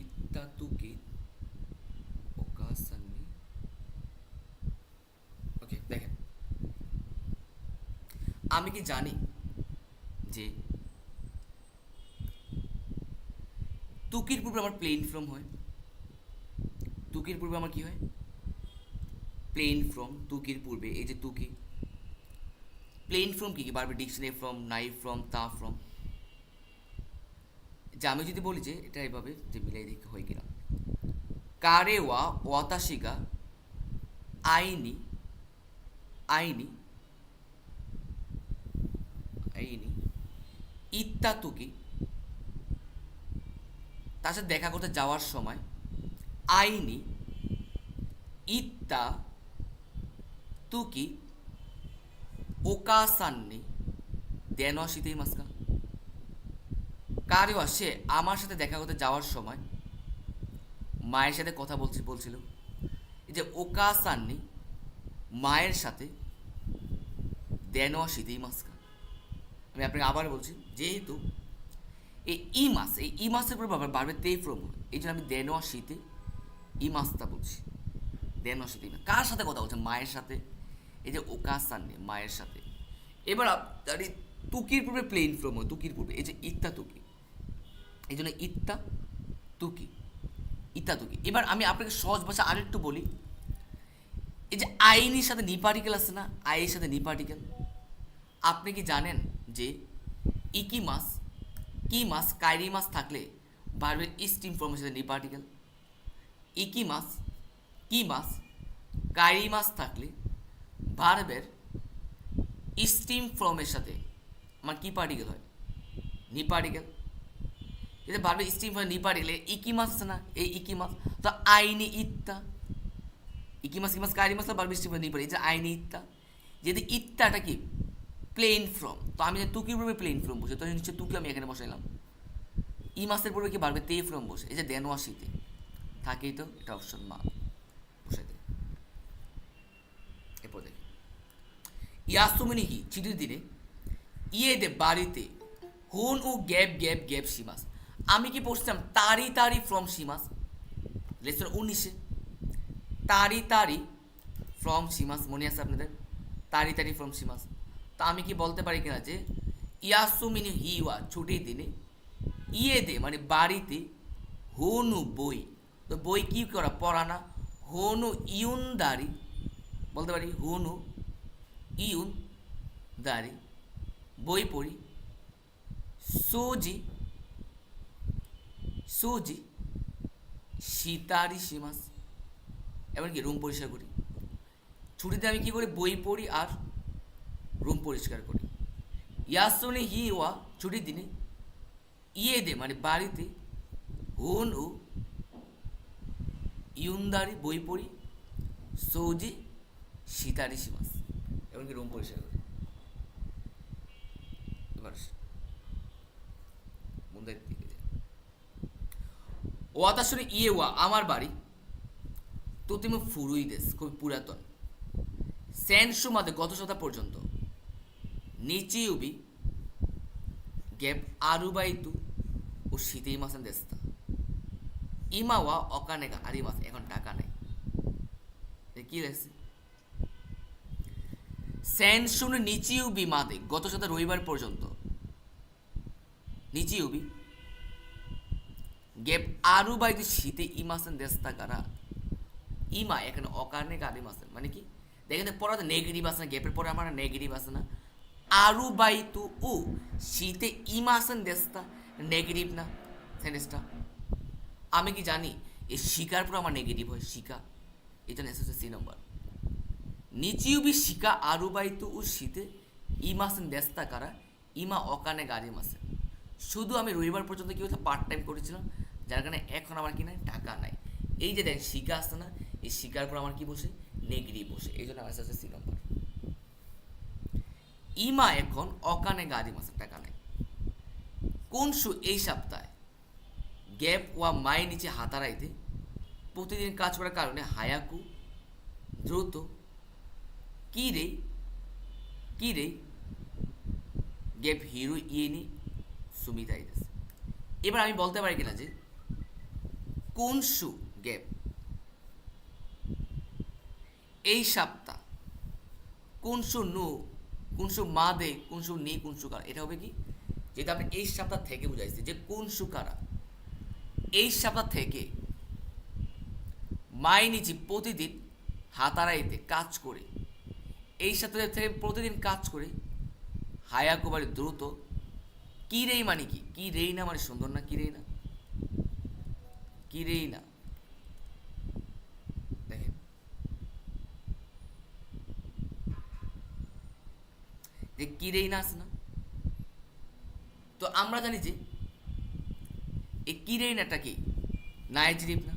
ইত্তাতুকে সান্নি। ওকে, দেখেন, আমি কি জানি যে তুকির পূর্বে আমার প্লেন ফর্ম হয়? তুকির পূর্বে আমার কি হয়? Plane form. তুকির পূর্বে এই যে তুকি, প্লেন ফর্ম কী কী? বারবার ডিকশনারি ফর্ম, নাইফ ফর্ম, তা ফর্ম। যে আমি যদি বলি যে এটা এভাবে যে মিলাই দেখে হয় কিনা, কারে ওয়া ওয়াতাশিগা আইনি আইনি আইনি ইত্তাতুকি, তার সাথে দেখা করতে যাওয়ার সময় আইনি ইত্তা তুকি ওকাসান্নি দেনশিতেই মাস্কা। কারিওয়া সে আমার সাথে দেখা করতে যাওয়ার সময় মায়ের সাথে কথা বলছিল। এই যে ওকাসান্নি মায়ের সাথে দেনশিতেই মাস্কা। আমি আপনাকে আবার বলছি, যেহেতু এই ইমাসের উপর বারবার তেই ফ্রম হয়, এই জন্য আমি দেনোয়া শীতে ইমাস্তা বলছি। দেনোয়া শীতে কার সাথে কথা বলছে? মায়ের সাথে। এই যে ওকাসান নেই, মায়ের সাথে। এবার আপনার তুকির পূর্বে প্লেন ফ্রম হয়, তুকির পূর্বে এই যে ইত্তা তুকি, এই জন্য ইত্তা তুকি, ইত্তা তুকি। এবার আমি আপনাকে সহজ ভাষা আরেকটু বলি, এই যে আইনির সাথে নি পার্টিকেল আছে না, আইয়ের সাথে নি পার্টিকেল। আপনি কি জানেন যে ইকি মাস, কি মাস, কাইরি মাস থাকলে ভার্বের স্টিম ফর্মের সাথে নি পার্টিকেল। ইকি মাস, কি মাস, কাইরি মাস থাকলে ভার্বের স্টিম ফর্মের সাথে আমার কি পার্টিকেল হয়? নি পার্টিকেল। যদি ভার্বের স্টিম ফর্মে নি পার্টিকেল, ইকি মাস আছে না, এই ইকি মাস তো আইনি ইত্তা। ইকি মাস, কি মাস, কাইরি মাস ভার্বের স্টিম ফর্মে নি পার্টিকেল, আইনি ইত্তা। যদি ইত্তাটা কি প্লেন ফর্ম, তো আমি তুকির পূর্বে প্লেন ফর্ম বসে, তো নিশ্চয় তুকি আমি এখানে বসাইলাম। ই মাসের পূর্বে কি বাড়বে? তে ফর্ম বসে, এই যে দেনোয়া শীতে থাকেই, তো এটা অপশন মা বসাই দেয়। এরপর দেখি ইয়াসুমিনি কি চিঠির দিনে ইয়ে দে বাড়িতে হুন ও গ্যাপ গ্যাপ গ্যাপ সীমাস। আমি কি পড়ছিলাম তারি তারি ফ্রম সীমাস, লেসন 19-এ তারি তারি ফ্রম সীমাস, মনে আছে আপনাদের? তারি তারি ফ্রম সীমাস। তা আমি কি বলতে পারি কিনা যে ইয়াসুমিনি হিওয়া ছুটির দিনে ইয়ে দে মানে বাড়িতে হনু বই, তো বই কি করা? পড়া না। হনু ইউন দাড়ি, বলতে পারি হনু ইউন দাড়ি বই পড়ি। সুজি সুজি সীতারি সীমাস, এমনকি রুম পরিষ্কার করি। ছুটিতে আমি কি করি? বই পড়ি আর রুম পরিষ্কার করি। ইয়াসুনি হি ওয়া ছুটির দিনে ইয়ে দে মানে বাড়িতে হুন ও ইউনদারি বই পড়ি, সৌজি সীতারি সীমাস, এমনকি রুম পরিষ্কার করি। এবার মুন্দাই দিকে যায় ওয়াতাসুরি ইয়ে ওয়া আমার বাড়ি, তো তুমি ফুরুই দেশ খুবই পুরাতন। সেনসু মাদে গত সপ্তাহ পর্যন্ত নিচি উবি গ্যাপ আরুবাইতু ও শীতেই মাসান দেস্তা। ইমাওয়া অকানেগা আরি মাস, এখন টাকা নাই। কি লেগেছে? সেনসুন নিচিউবি মাদে গত সপ্তাহ রবিবার পর্যন্ত নিচিউবি গ্যাপ আরুবাইতু শীতে ইমাসান দেস্তা কারা। ইমা এখানে অকানেগা আরি মাসান মানে কি? দেখেন পড়াতে নেগেটিভ আছে না, গ্যাপের পরে আমার নেগেটিভ আছে না। আরু বাই তু উ শীতে ইমাসান দেস্তা নেগেটিভ না সেন্টেন্সটা। আমি কি জানি এই শিকার পর আমার নেগেটিভ হয়, শিকা, এই জন্য এসেছে সি নম্বর। নিচিউবি শিকা আরু বাই তু উ শীতে ইমাসান দেস্তা কারা ইমা অকানে গাড়ি মাসে। শুধু আমি রবিবার পর্যন্ত কি হচ্ছে পার্ট টাইম করেছিলাম, যার কারণে এখন আমার কি নাই, টাকা নাই। এই যে দেখ শিকা আসছে না, এই শিকার পর আমার কি বসে? নেগেটিভ বসে, এই জন্য আমার এসেছে সি নম্বর। ইমা এখন অকানে গাড়ি মাসে টাকা নেই। কোন শু এই সপ্তাহে গ্যাপ ওয়া মায়ের নিচে হাতারাইতে প্রতিদিন কাজ করার কারণে হায়াকু দ্রুত কি রে গ্যাপ হিরো ইয়েনি সুমিতা আইতেছে। এবার আমি বলতে পারি কিনা যে কোন শু গ্যাপ এই সপ্তাহ কুনসু নু কুনসু মা দে কুনসু নি কুনসু কারা, এটা হবে কি, যেটা আপনি এই সপ্তাহ থেকে বুঝাইছি যে কুনসু কারা, এই সপ্তাহ থেকে মাইনিচি প্রতিদিন হাতারাইতে কাজ করে, এই সপ্তাহ থেকে প্রতিদিন কাজ করে, হায়াকুবারে দ্রুত, কি রেই মানে কি রেই না মানে সুন্দর না, কি রেই না, কি রেই না, দেখেন যে কি রেই না আছে না, তো আমরা জানি যে এই কি রেই নাটা কি নাইজেরিভ না,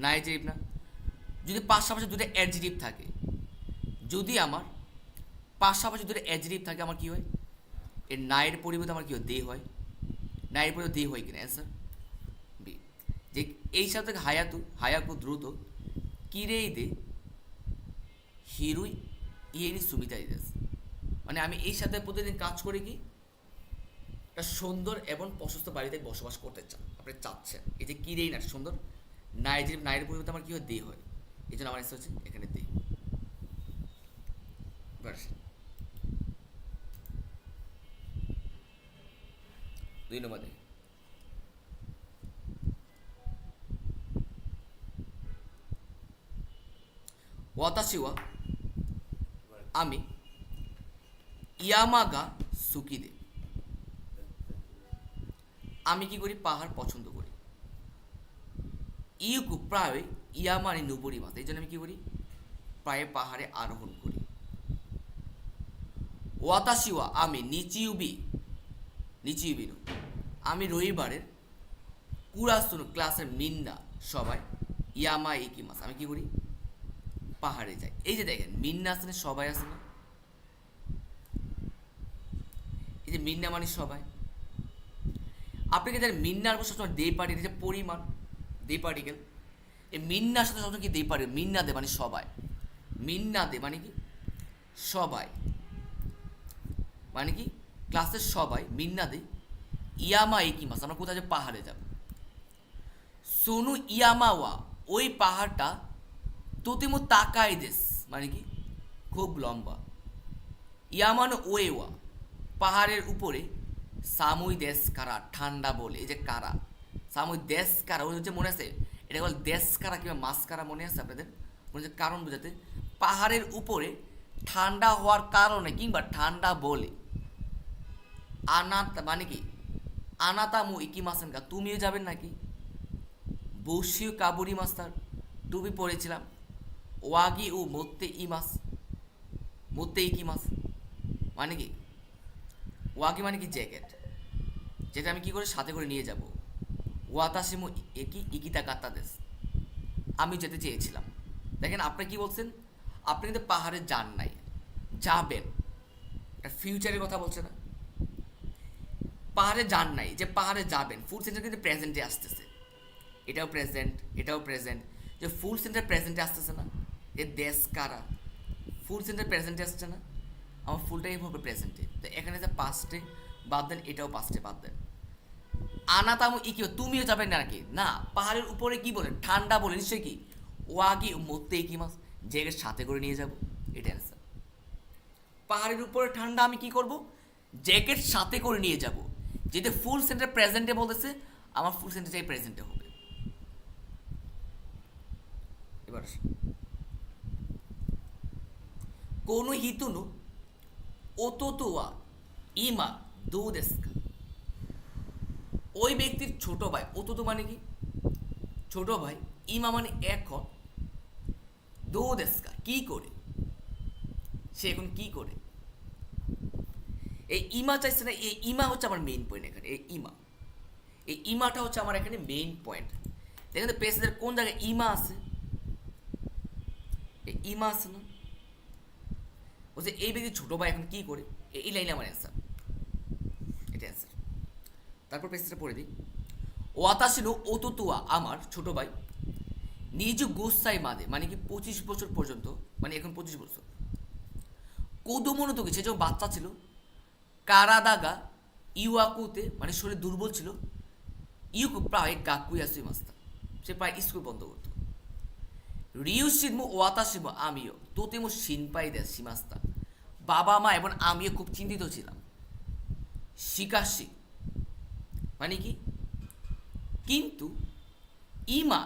নাইজেরিভ না, যদি পাশাপাশি দুটো অ্যাডজেটিভ থাকে, যদি আমার পাশাপাশি দুটো অ্যাডজেটিভ থাকে, আমার কি হয়, এর নায়ের পরিবর্তে আমার কি হয়, দে হয়, নায়ের পরিবর্তে দে হয় কিনা, অ্যান্সার বি। যে এই সাথে হায়াকু দ্রুত, কিরেই দে হিরুই ইয়েনি সুবিধা দিতেছে, মানে আমি এই সাথে প্রতিদিন কাজ করে কি একটা সুন্দর এবং প্রশস্ত বাড়িতে বসবাস করতে চান, আপনি চাচ্ছেন, এই যে কিরেই না সুন্দর, নায়ের পরিবর্তে আমার কি হয়, দে হয়, এই জন্য আমার অ্যান্সার হচ্ছে এখানে দে। দুই নম্বর দেখে, ওয়াতাশি ওয়া আমি ইয়ামাগা সুকি দে, আমি কি করি, পাহাড় পছন্দ করি, ইউকু প্রায় ইয়ামানি নুবরি মাস, এই জন্য আমি কি করি, প্রায় পাহাড়ে আরোহণ করি, ওয়াতাশি ওয়া আমি নিচিউবি নো, আমি রবিবারের কুরাসুনো ক্লাসের মিন্না সবাই ইয়ামা ইকি মাস, আমি কি করি, পাহাড়ে যাই, এই যে দেখেন মিন্না আছে না, সবাই আছে না, এই যে মিন্না মানে সবাই, আপনি কি জানেন মিন্নার বসে সবসময় দে পার্টি, যে পরিমাণ দে পার্টিকেল, এই মিন্নার সাথে সবসময় কি দে পার্টি, মিন্না দে মানে সবাই, মিন্না দে মানে কি সবাই, মানে কি ক্লাসের সবাই, মিন্না দে ইয়ামা একি মাস, আমরা কোথায় যাব, পাহাড়ে যাব, সোনু ইয়ামাওয়া ওই পাহাড়টা, তোতিমো তাকাই দেশ মানে কি খুব লম্বা, ইয়ামানো ওয়েওয়া পাহাড়ের উপরে, সামুই দেশ কারা ঠান্ডা বলে, এই যে কারা সামুই দেশ কারা, ওই হচ্ছে মনে আছে, এটা বল দেশ কারা কিংবা মাছ কারা, মনে আছে আপনাদের, মনে হচ্ছে কারণ বোঝাতে, পাহাড়ের উপরে ঠান্ডা হওয়ার কারণে কিংবা ঠান্ডা বলে, আনাত মানে কি আনাতামু ইকি মাসেন কা, তুমিও যাবেন নাকি, বসিও কাবুরি মাস্টার টুপি পরেছিলাম, ওয়াগি ও মোত্তে ই মাস, মোত্তে ইকি মাস মানে কি, ওয়াগি মানে কি জ্যাকেট, যেটা আমি কি করে সাথে করে নিয়ে যাব, ওয়াতাসিমো একি ইকিতা কাত্তা দেশ, আমি যেতে চেয়েছিলাম, দেখেন আপনি কি বলছেন, আপনি কিন্তু পাহাড়ে যান নাই, যাবেন, এটা ফিউচারের কথা বলছে না, পাহাড়ে যান নাই, যে পাহাড়ে যাবেন, ফুল সেন্টার কিন্তু প্রেজেন্টে আসতেছে, এটাও প্রেজেন্ট, এটাও প্রেজেন্ট, যে ফুল সেন্টার প্রেজেন্টে আসতেছে না, এ দেশ কারা ফুল সেন্টার প্রেজেন্টে আসছে না, আমার ফুলটাই হবে প্রেজেন্টে, তো এখানে যে পাস্টে বাদ দেন, এটাও পাস্টে বাদ দেন, আনাতামু ইকিও তুমিও যাবেন নাকি, না পাহাড়ের উপরে কি বলেন, ঠান্ডা বলে, নিশ্চয়ই কি ওয়াগি মরতে কি মাস, জ্যাকেট সাথে করে নিয়ে যাব, এটা অ্যান্সার, পাহাড়ের উপরে ঠান্ডা আমি কি করব, জ্যাকেট সাথে করে নিয়ে যাব, যেটা ফুল সেন্টার প্রেজেন্টে বলতেছে, আমার ফুল সেন্টারটাই প্রেজেন্টে হবে। এবার কোনো হিতুনো ওতোতোয়া ইমা দো দেস্কা, ওই ব্যক্তির ছোট ভাই, ওতোতো মানে কি ছোট ভাই, ইমা মানে এখন, দো দেস্কা কি করে, সে এখন কি করে, এই ইমা চাইছে না, এই ইমা হচ্ছে আমার মেইন পয়েন্ট এখানে, এই ইমাটা হচ্ছে আমার এখানে মেইন পয়েন্ট, দেখেন তো পেজের কোন জায়গায় ইমা আছে, এই ইমা আছে না, বলছে এই ব্যক্তির ছোট ভাই এখন কি করে, এই লাইনে আমার অ্যান্সার, এটা অ্যান্সার। তারপর পেজটা পড়ে দিই, ওয়াতাশিনো ওতোতুয়া আমার ছোট ভাই, নিজ গোসাই মাদে মানে কি 25 বছর পর্যন্ত, মানে এখন 25 বছর, কোদোমনো তো সে যখন বাচ্চা ছিল, কারাদাগা ইউয়াকুতে মানে শরীর দুর্বল ছিল, ইউকু প্রায় গাকুই আসুই মাস্তা, সে প্রায় স্কুল বন্ধ করতো, রিউশিমু ওয়াতাশিমু আমিও তোতেমো শিনপাই দেশ সীমাস্তা বাবা মা এবং আমিও খুব চিন্তিত ছিলাম শিকাশি মানে কি কিন্তু ইমা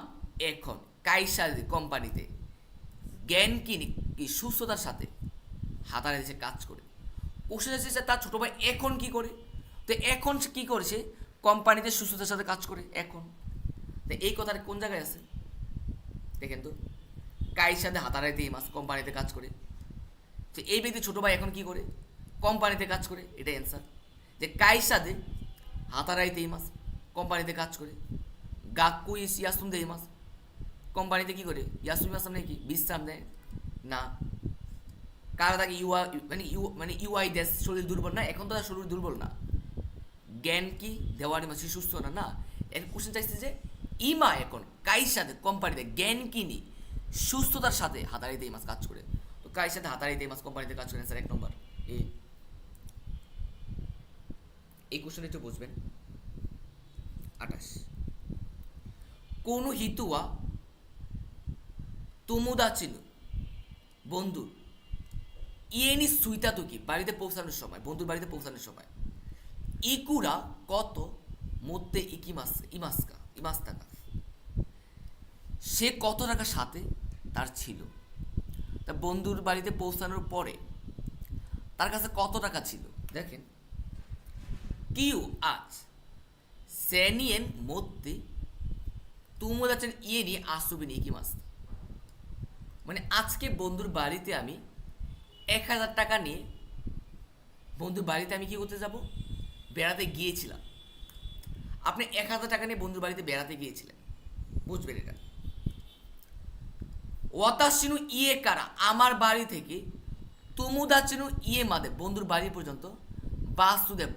এখন কাইসার কোম্পানিতে জ্ঞান কিনে কি সুস্থতার সাথে হাতারে দেশে কাজ করে কোশ্চেন এসেছে তার ছোটো ভাই এখন কি করে তো এখন সে কী করেছে কোম্পানিতে সুস্থতার সাথে কাজ করে এখন তো এই কথাটা কোন জায়গায় আছে দেখেন তো কাইর সাথে হাতারাইতে এই মাস কোম্পানিতে কাজ করে তো এই ব্যক্তি ছোটো ভাই এখন কি করে কোম্পানিতে কাজ করে এটা অ্যান্সার যে কাইর সাথে হাতারাইতে এই মাস কোম্পানিতে কাজ করে গাক্কু ইয়াসুন দেয় মাস কোম্পানিতে কী করে ইয়াসুন মাস মানে কি বিশ্রাম দেয় না কারা তাকে ইউআই দেশ শরীর দুর্বল না এখন তো তার শরীর দুর্বল না জ্ঞান কি দেওয়ার মাসে সুস্থ না না এখন কোশ্চেন চাইছে যে ইমা এখন কাইর সাথে কোম্পানিতে জ্ঞান কিনি সুস্থতার সাথে হাতারিতে এই মাস কাজ করে তো কাইর সাথে হাতারিতে এই মাস কোম্পানিতে কাজ করে স্যার 1 নম্বর এই কোশ্চেন একটু বুঝবেন 28 কোন হিতুয়া তোমোদা ছিল বন্ধু ইয়েনি সুইতা তুকি বাড়িতে পৌঁছানোর সময় বন্ধুর বাড়িতে পৌঁছানোর সময় ইকুরা কত মধ্যে ইমাস্তাকা সে কত টাকা সাথে তার ছিল তা বন্ধুর বাড়িতে পৌঁছানোর পরে তার কাছে কত টাকা ছিল দেখেন কিউ আজ সেনিয়েন মধ্যে তুমো যাচ্ছেন ইয়ে নিয়ে আসুবিনি ইকিমাস্তা মানে আজকে বন্ধুর বাড়িতে আমি 1000 টাকা নিয়ে বন্ধুর বাড়িতে আমি কি করতে যাব বেড়াতে গিয়েছিলাম আপনি 1000 টাকা নিয়ে বন্ধুর বাড়িতে বেড়াতে গিয়েছিলেন বুঝবেন এটা ওয়াতাশিনু ইয়ে কারা আমার বাড়ি থেকে তুমুদাচিনু ইয়ে মাদে বন্ধুর বাড়ি পর্যন্ত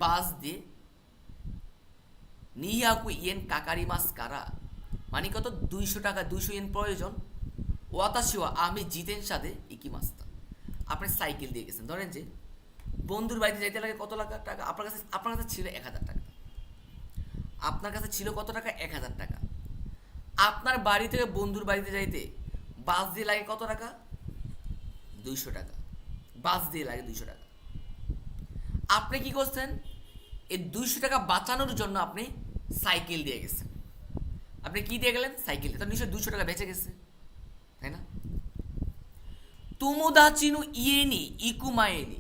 বাস দিয়ে নিয়াকু ইয়েন কাকারি মাস কারা মানে কত 200 টাকা 200 ইয়েন প্রয়োজন ওয়াতাশিওয়া আমি জিতেন সাথে ইকি মাস্তা আপনি সাইকেল দিয়ে গেছেন ধরেন যে বন্ধুর বাড়িতে যাইতে লাগে কত টাকা আপনার কাছে ছিল 1000 টাকা আপনার কাছে ছিল কত টাকা 1000 টাকা আপনার বাড়ি থেকে বন্ধুর বাড়িতে যাইতে বাস দিয়ে লাগে কত টাকা 200 টাকা বাস দিয়ে লাগে 200 টাকা আপনি কি করছেন এই 200 টাকা বাঁচানোর জন্য আপনি সাইকেল দিয়ে গেছেন আপনি কি দিয়ে গেলেন সাইকেল দিয়ে তো নিশ্চয়ই 200 টাকা বেঁচে গেছে তাই না তুমোদাচিনু ইয়েনি ইকুমায়েনি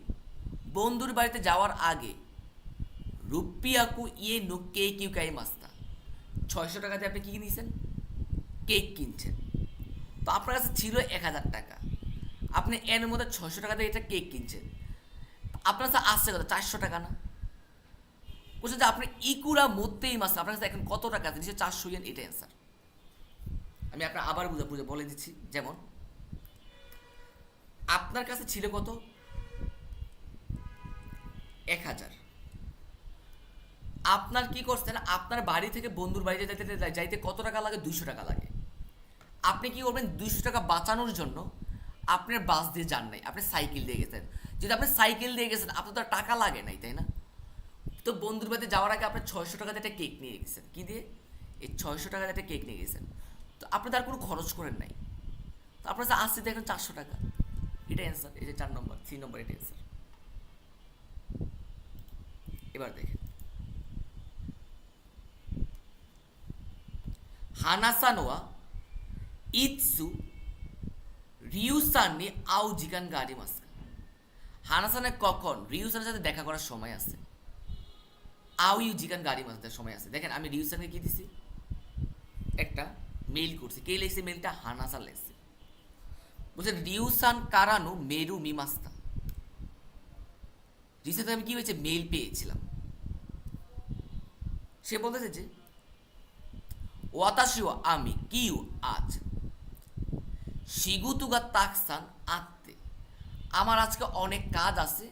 বন্ধুর বাড়িতে যাওয়ার আগে রুপিয়াকু ইয়ে নো কেক ইউকাই মাস্তা 600 টাকাতে আপনি কী কিনেছেন কেক কিনছেন তো আপনার কাছে ছিল 1000 টাকা আপনি এর মধ্যে 600 টাকাতে এটা কেক কিনছেন আপনার কাছে আসছে কত 400 টাকা না বলছে যে আপনি ইকুরা মধ্যেই মাস আপনার কাছে এখন কত টাকা আছে নিশ্চয় 400 ইয়েন এটা অ্যান্সার আমি আপনার আবার বুঝে বলে দিচ্ছি যেমন আপনার কাছে ছিল কত 1000 আপনার কি করছেন আপনার বাড়ি থেকে বন্ধুর বাড়িতে যাইতে কত টাকা লাগে 200 টাকা লাগে আপনি কি করবেন 200 টাকা বাঁচানোর জন্য আপনার বাস দিয়ে যান নাই আপনি সাইকেল দিয়ে গেছেন যদি আপনি সাইকেল দিয়ে গেছেন আপনার তো টাকা লাগে নাই তাই না তো বন্ধুর বাড়িতে যাওয়ার আগে আপনি 600 টাকাতে একটা কেক নিয়ে গেছেন কি দিয়ে এই 600 টাকাতে একটা কেক নিয়ে গেছেন তো আপনি তার কোনো খরচ করেন নাই তো আপনার কাছে আসছে দেখেন 400 টাকা এটা অ্যান্সার এই যে 4 নম্বর 3 নম্বর এটা অ্যান্সার এবার দেখেন হানাসানোয়া ইৎসু রিউসাননি আউ জিকান গাড়ি মাস্কা হানাসানের কখন রিউসানের সাথে দেখা করার সময় আছে আউ ইউ জিকান গাড়ি মাস্কার সময় আছে দেখেন আমি রিউসানকে কি দিছি একটা মেইল করছি কে লিখছে মেইলটা হানাসান লিখছে বলছে রিউসান কারানো মেরু মিমাস্তা রিউসান আমি কি হয়েছে মেইল পেয়েছিলাম সে বলতেছে যে ওয়াতাশিও আমি কিউ আজ শিগুতুগা তাকসান আত্মে আমার আজকে অনেক কাজ আছে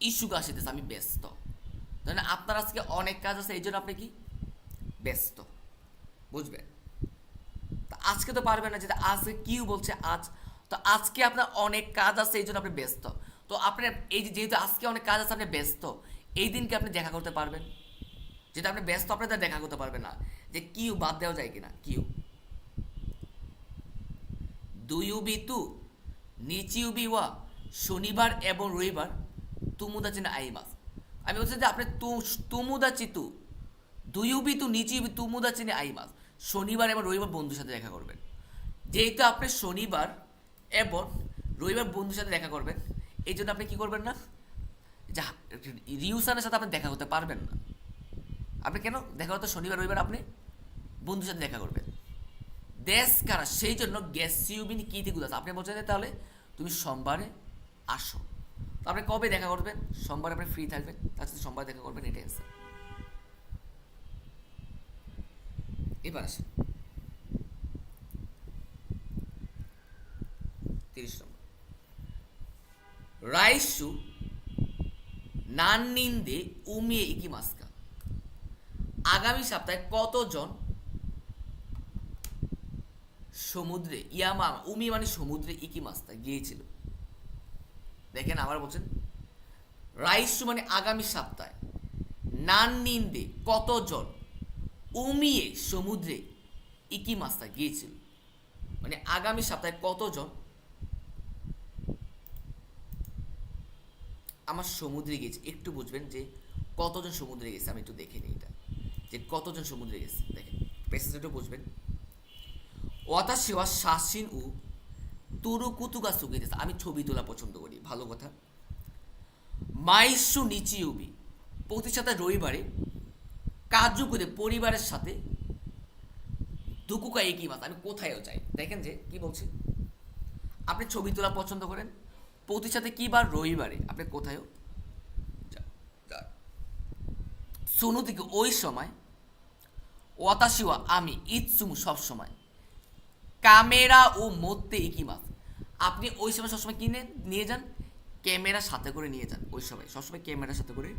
ইস্যুগা সেতেছে আমি ব্যস্ত তাহলে আপনার আজকে অনেক কাজ আছে এই জন্য আপনি কি ব্যস্ত বুঝবেন তা আজকে তো পারবেন না যেটা আজকে কিউ বলছে আজ তো আজকে আপনার অনেক কাজ আছে এই জন্য আপনি ব্যস্ত তো আপনার এই যেহেতু আজকে অনেক কাজ আছে আপনি ব্যস্ত এই দিনকে আপনি দেখা করতে পারবেন যেটা আপনি ব্যস্ত আপনি তার দেখা করতে পারবেন না যে কিউ বাদ দেওয়া যায় কিনা কিউ দুইউবিতু নিচিউবিওয়া শনিবার এবং রবিবার তুমুদাচিনা আইমাস। আমি বলছি যে আপনি তুমুদাচিতু দুইউবিতু নিচিউবি তুমুদাচিনে আইমাস, শনিবার এবং রবিবার বন্ধুর সাথে দেখা করবেন। যেহেতু আপনি শনিবার এবং রবিবার বন্ধুর সাথে দেখা করবেন, এই জন্য আপনি কী করবেন না, যা রিউসানের সাথে আপনি দেখা করতে পারবেন না। আপনি কেন দেখা করতে শনিবার রবিবার আপনি বন্ধুর সাথে দেখা করবেন দেশ কারা, সেই জন্য গ্যাসিউবিন কী থেকে আছে আপনি বলছেন তাহলে তুমি সোমবারে আসো। তো আপনি কবে দেখা করবেন? সোমবার আপনি ফ্রি থাকবেন, তার সাথে সোমবার দেখা করবেন, এটাই আছে। এবার আসেন 30 নম্বর। রাইসু নান্নিন্দে উমিয়ে ইকি মাস্কা। আগামী সপ্তাহে কতজন সমুদ্রে, ইয়ামা উমি মানে সমুদ্রে, ইকি মাস্তা গিয়েছিল? দেখেন আবার বলছেন, রাইসু মানে আগামী সপ্তাহে, নান্নিন্দে কতজন, উমিয়ে সমুদ্রে, ইকি মাস্তা গিয়েছিল। মানে আগামী সপ্তাহে কতজন আমার সমুদ্রে গেছে। একটু বুঝবেন যে কতজন সমুদ্রে গেছে, আমি একটু দেখে নিই এটা, যে কতজন সমুদ্রে গেছে। দেখেন প্যাসেজটা একটু বুঝবেন। ওয়াতাশি ওয়া শাসিন উ তুরুকুতুগা সুগিদেস, আমি ছবি তোলা পছন্দ করি, ভালো কথা। মাইসু নিচিউবি, প্রতি সপ্তাহে রবিবারে কাজু করে পরিবারের সাথে দুকুকা একই মাস, আমি কোথায়ও যাই। দেখেন যে কি বলছি, আপনি ছবি তোলা পছন্দ করেন, প্রতি সাথে কি বার? রবিবারে আপনি কোথায়ও যান। সোনু থেকে ওই সময়, ওয়াতাশিওয়া আমি, ইৎসুমু সবসময়, ক্যামেরা ও মধ্যে একই মাস, আপনি ওই সময় সবসময় কিনে নিয়ে যান, ক্যামেরা সাথে করে নিয়ে যান। ওই সময় সবসময় ক্যামেরার সাথে করে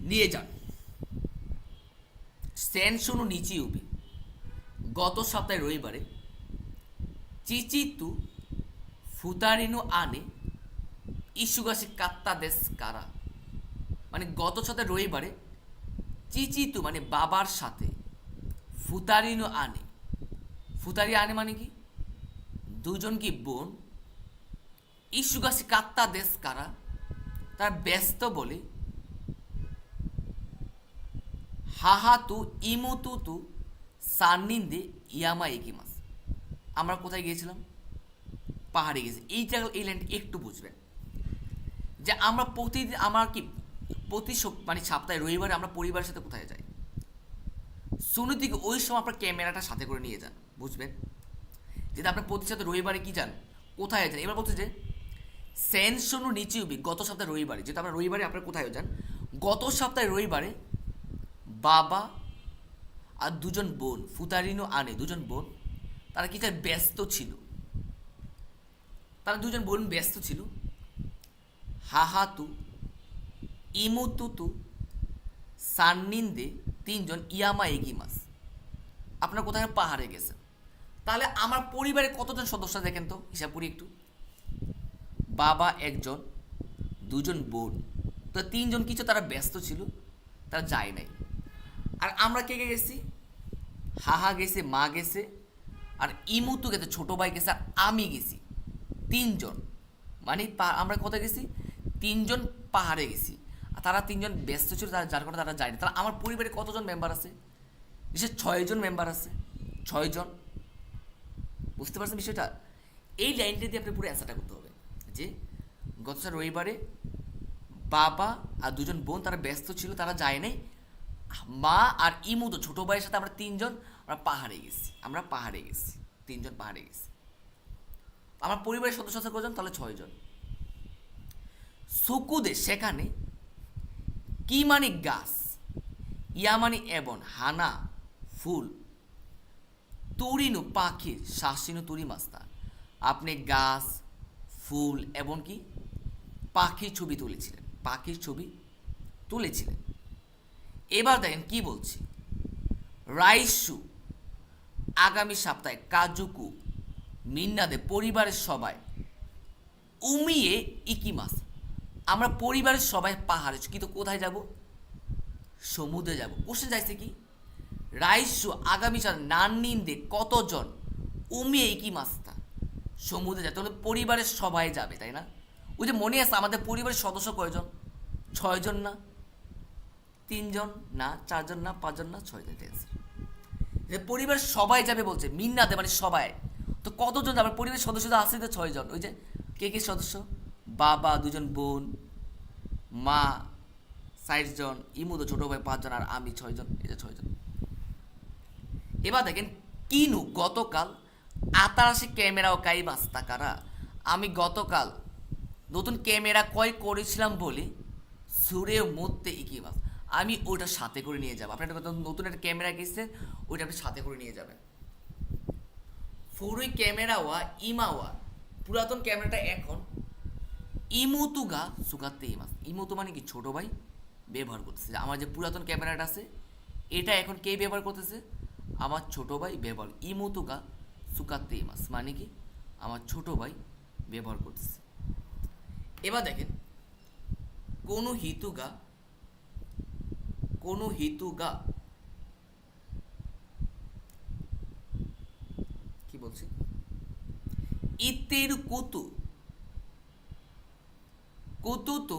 নিয়ে যান। সেনসুনু নিচিউবি, গত সপ্তাহে রবিবারে চিচিতু ফুতারিনু আনে ইসুগাসি কাত্তা দেশ কারা, মানে গত সপ্তাহে রবিবারে চিচিতু মানে বাবার সাথে, ফুতারিনু আনে, ফুতারি আনে মানে কি দুজন কি বোন, ইসুগাসি কাত্তা দেশ কারা তার ব্যস্ত বলে, হাহাতু ইমুতুতু সান্নিন্দে ইয়ামা একিমাস, আমরা কোথায় গিয়েছিলাম? পাহাড়ে গেছি। এইটা এই লাইনটা একটু বুঝবেন যে আমরা প্রতিদিন আমরা কি মানে সপ্তাহে রবিবারে আমরা পরিবারের সাথে কোথায় যাই। শুরু থেকে ওই সময় আপনার ক্যামেরাটা সাথে করে নিয়ে যান, বুঝবেন যেটা আপনার প্রতি সপ্তাহে রবিবারে কি যান, কোথায় যান। এবার বলছে যে সেনসনু নিচিউবি, গত সপ্তাহে রবিবারে, যেটা আপনার রবিবারে আপনার কোথায় যান, গত সপ্তাহে রবিবারে বাবা আর দুজন বোন, ফুতারিনো আনে দুজন বোন, তারা কি তার ব্যস্ত ছিল, তারা দুজন বোন ব্যস্ত ছিল। হাহাতু ইমুতুতু সান্নিন্দে তিনজন ইয়ামা এগিমাস, আপনার কোথায় পাহাড়ে গেছেন। তাহলে আমার পরিবারে কতজন সদস্য দেখেন তো, হিসাব করি একটু। বাবা একজন, দুজন বোন, তো তিনজন কিছু তারা ব্যস্ত ছিল, তারা যায় নাই। আর আমরা কে কে গেছি? হাহা গেছে, মা গেছে, আর ইমুতু গেছে, ছোটো ভাই গেছে, আর আমি গেছি। তিনজন, মানে আমরা কোথায় গেছি? তিনজন পাহাড়ে গেছি, আর তারা তিনজন ব্যস্ত ছিল, তারা যার কারণে তারা যায়নি। তারা আমার পরিবারে কতজন মেম্বার আছে? বিশেষ 6 জন মেম্বার আছে, 6 জন। বুঝতে পারছেন বিষয়টা? এই লাইনটা দিয়ে আপনি পুরো অ্যান্সারটা করতে হবে যে গত রবিবারে বাবা আর দুজন বোন তারা ব্যস্ত ছিল, তারা যায় নাই। মা আর ইমুদো ছোটো ভাইয়ের সাথে আমরা তিনজন আমরা পাহাড়ে গেছি, আমরা পাহাড়ে গেছি, তিনজন পাহাড়ে গেছি। আমার পরিবারের সদস্য আছে কজন? তাহলে 6 জন। সুকুদে সেখানে, কি মানে গাছ, ইয়া মানে এবং, হানা ফুল, তুরিনু পাখির, শাসিনু তুরি মাস্তা, আপনি গাছ, ফুল এবং কি পাখির ছবি তুলেছিলেন, পাখির ছবি তুলেছিলেন। এবার দেখেন কি বলছি, রাইসু আগামী সপ্তাহে কাজুকু মিন্নাদে পরিবারের সবাই, উমিয়ে ইকিমাস আমরা পরিবারের সবাই পাহাড়ে, কিন্তু কোথায় যাব? সমুদ্রে যাব। কোশ্চেন যাইছে কি রাইসু আগামী সাল নান্নিন্দে কতজন উমি এই কি মাস্তা সমুদ্রে যায়, তাহলে পরিবারের সবাই যাবে, তাই না? ওই যে মনে আছে আমাদের পরিবারের সদস্য কয়জন? 6 জন না? 3 জন না? 4 জন না? 5 জন না? 6 জন। পরিবারের সবাই যাবে বলছে, মিন্নাতে মানে সবাই। তো কতজন যাবে? পরিবারের সদস্য তো আছে তো 6 জন। ওই যে কে কে সদস্য? বাবা, 2 জন বোন, মা 4 জন, ইমু তো ছোটো ভাই 5 জন, আর আমি 6 জন। এই যে 6 জন। এবার দেখেন কিনু গতকাল আতারাশি ক্যামেরা ও কাই মাস্তা কারা, আমি গতকাল নতুন ক্যামেরা ক্রয় করেছিলাম বলে সুরে মধ্যে ইকি মাস, আমি ওটা সাথে করে নিয়ে যাবো। আপনার নতুন একটা ক্যামেরা কিনছে, ওইটা আপনি সাথে করে নিয়ে যাবেন। ফুরুই ক্যামেরা ওয়া ইমাওয়া, পুরাতন ক্যামেরাটা এখন ইমুতুগা সুগাতে ইমাস, ইমুতু মানে কি ছোট ভাই ব্যবহার করতেছে। আমার যে পুরাতন ক্যামেরাটা আছে এটা এখন কে ব্যবহার করতেছে? আমার ছোট ভাই ব্যবহার। ইমুতুগা সুকাতে ইমাস মানে কি আমার ছোট ভাই ব্যবহার করতেছে। এবার দেখেন কোনো হিতুগা কি বলছে? ইতেরু কুতু কুতু তো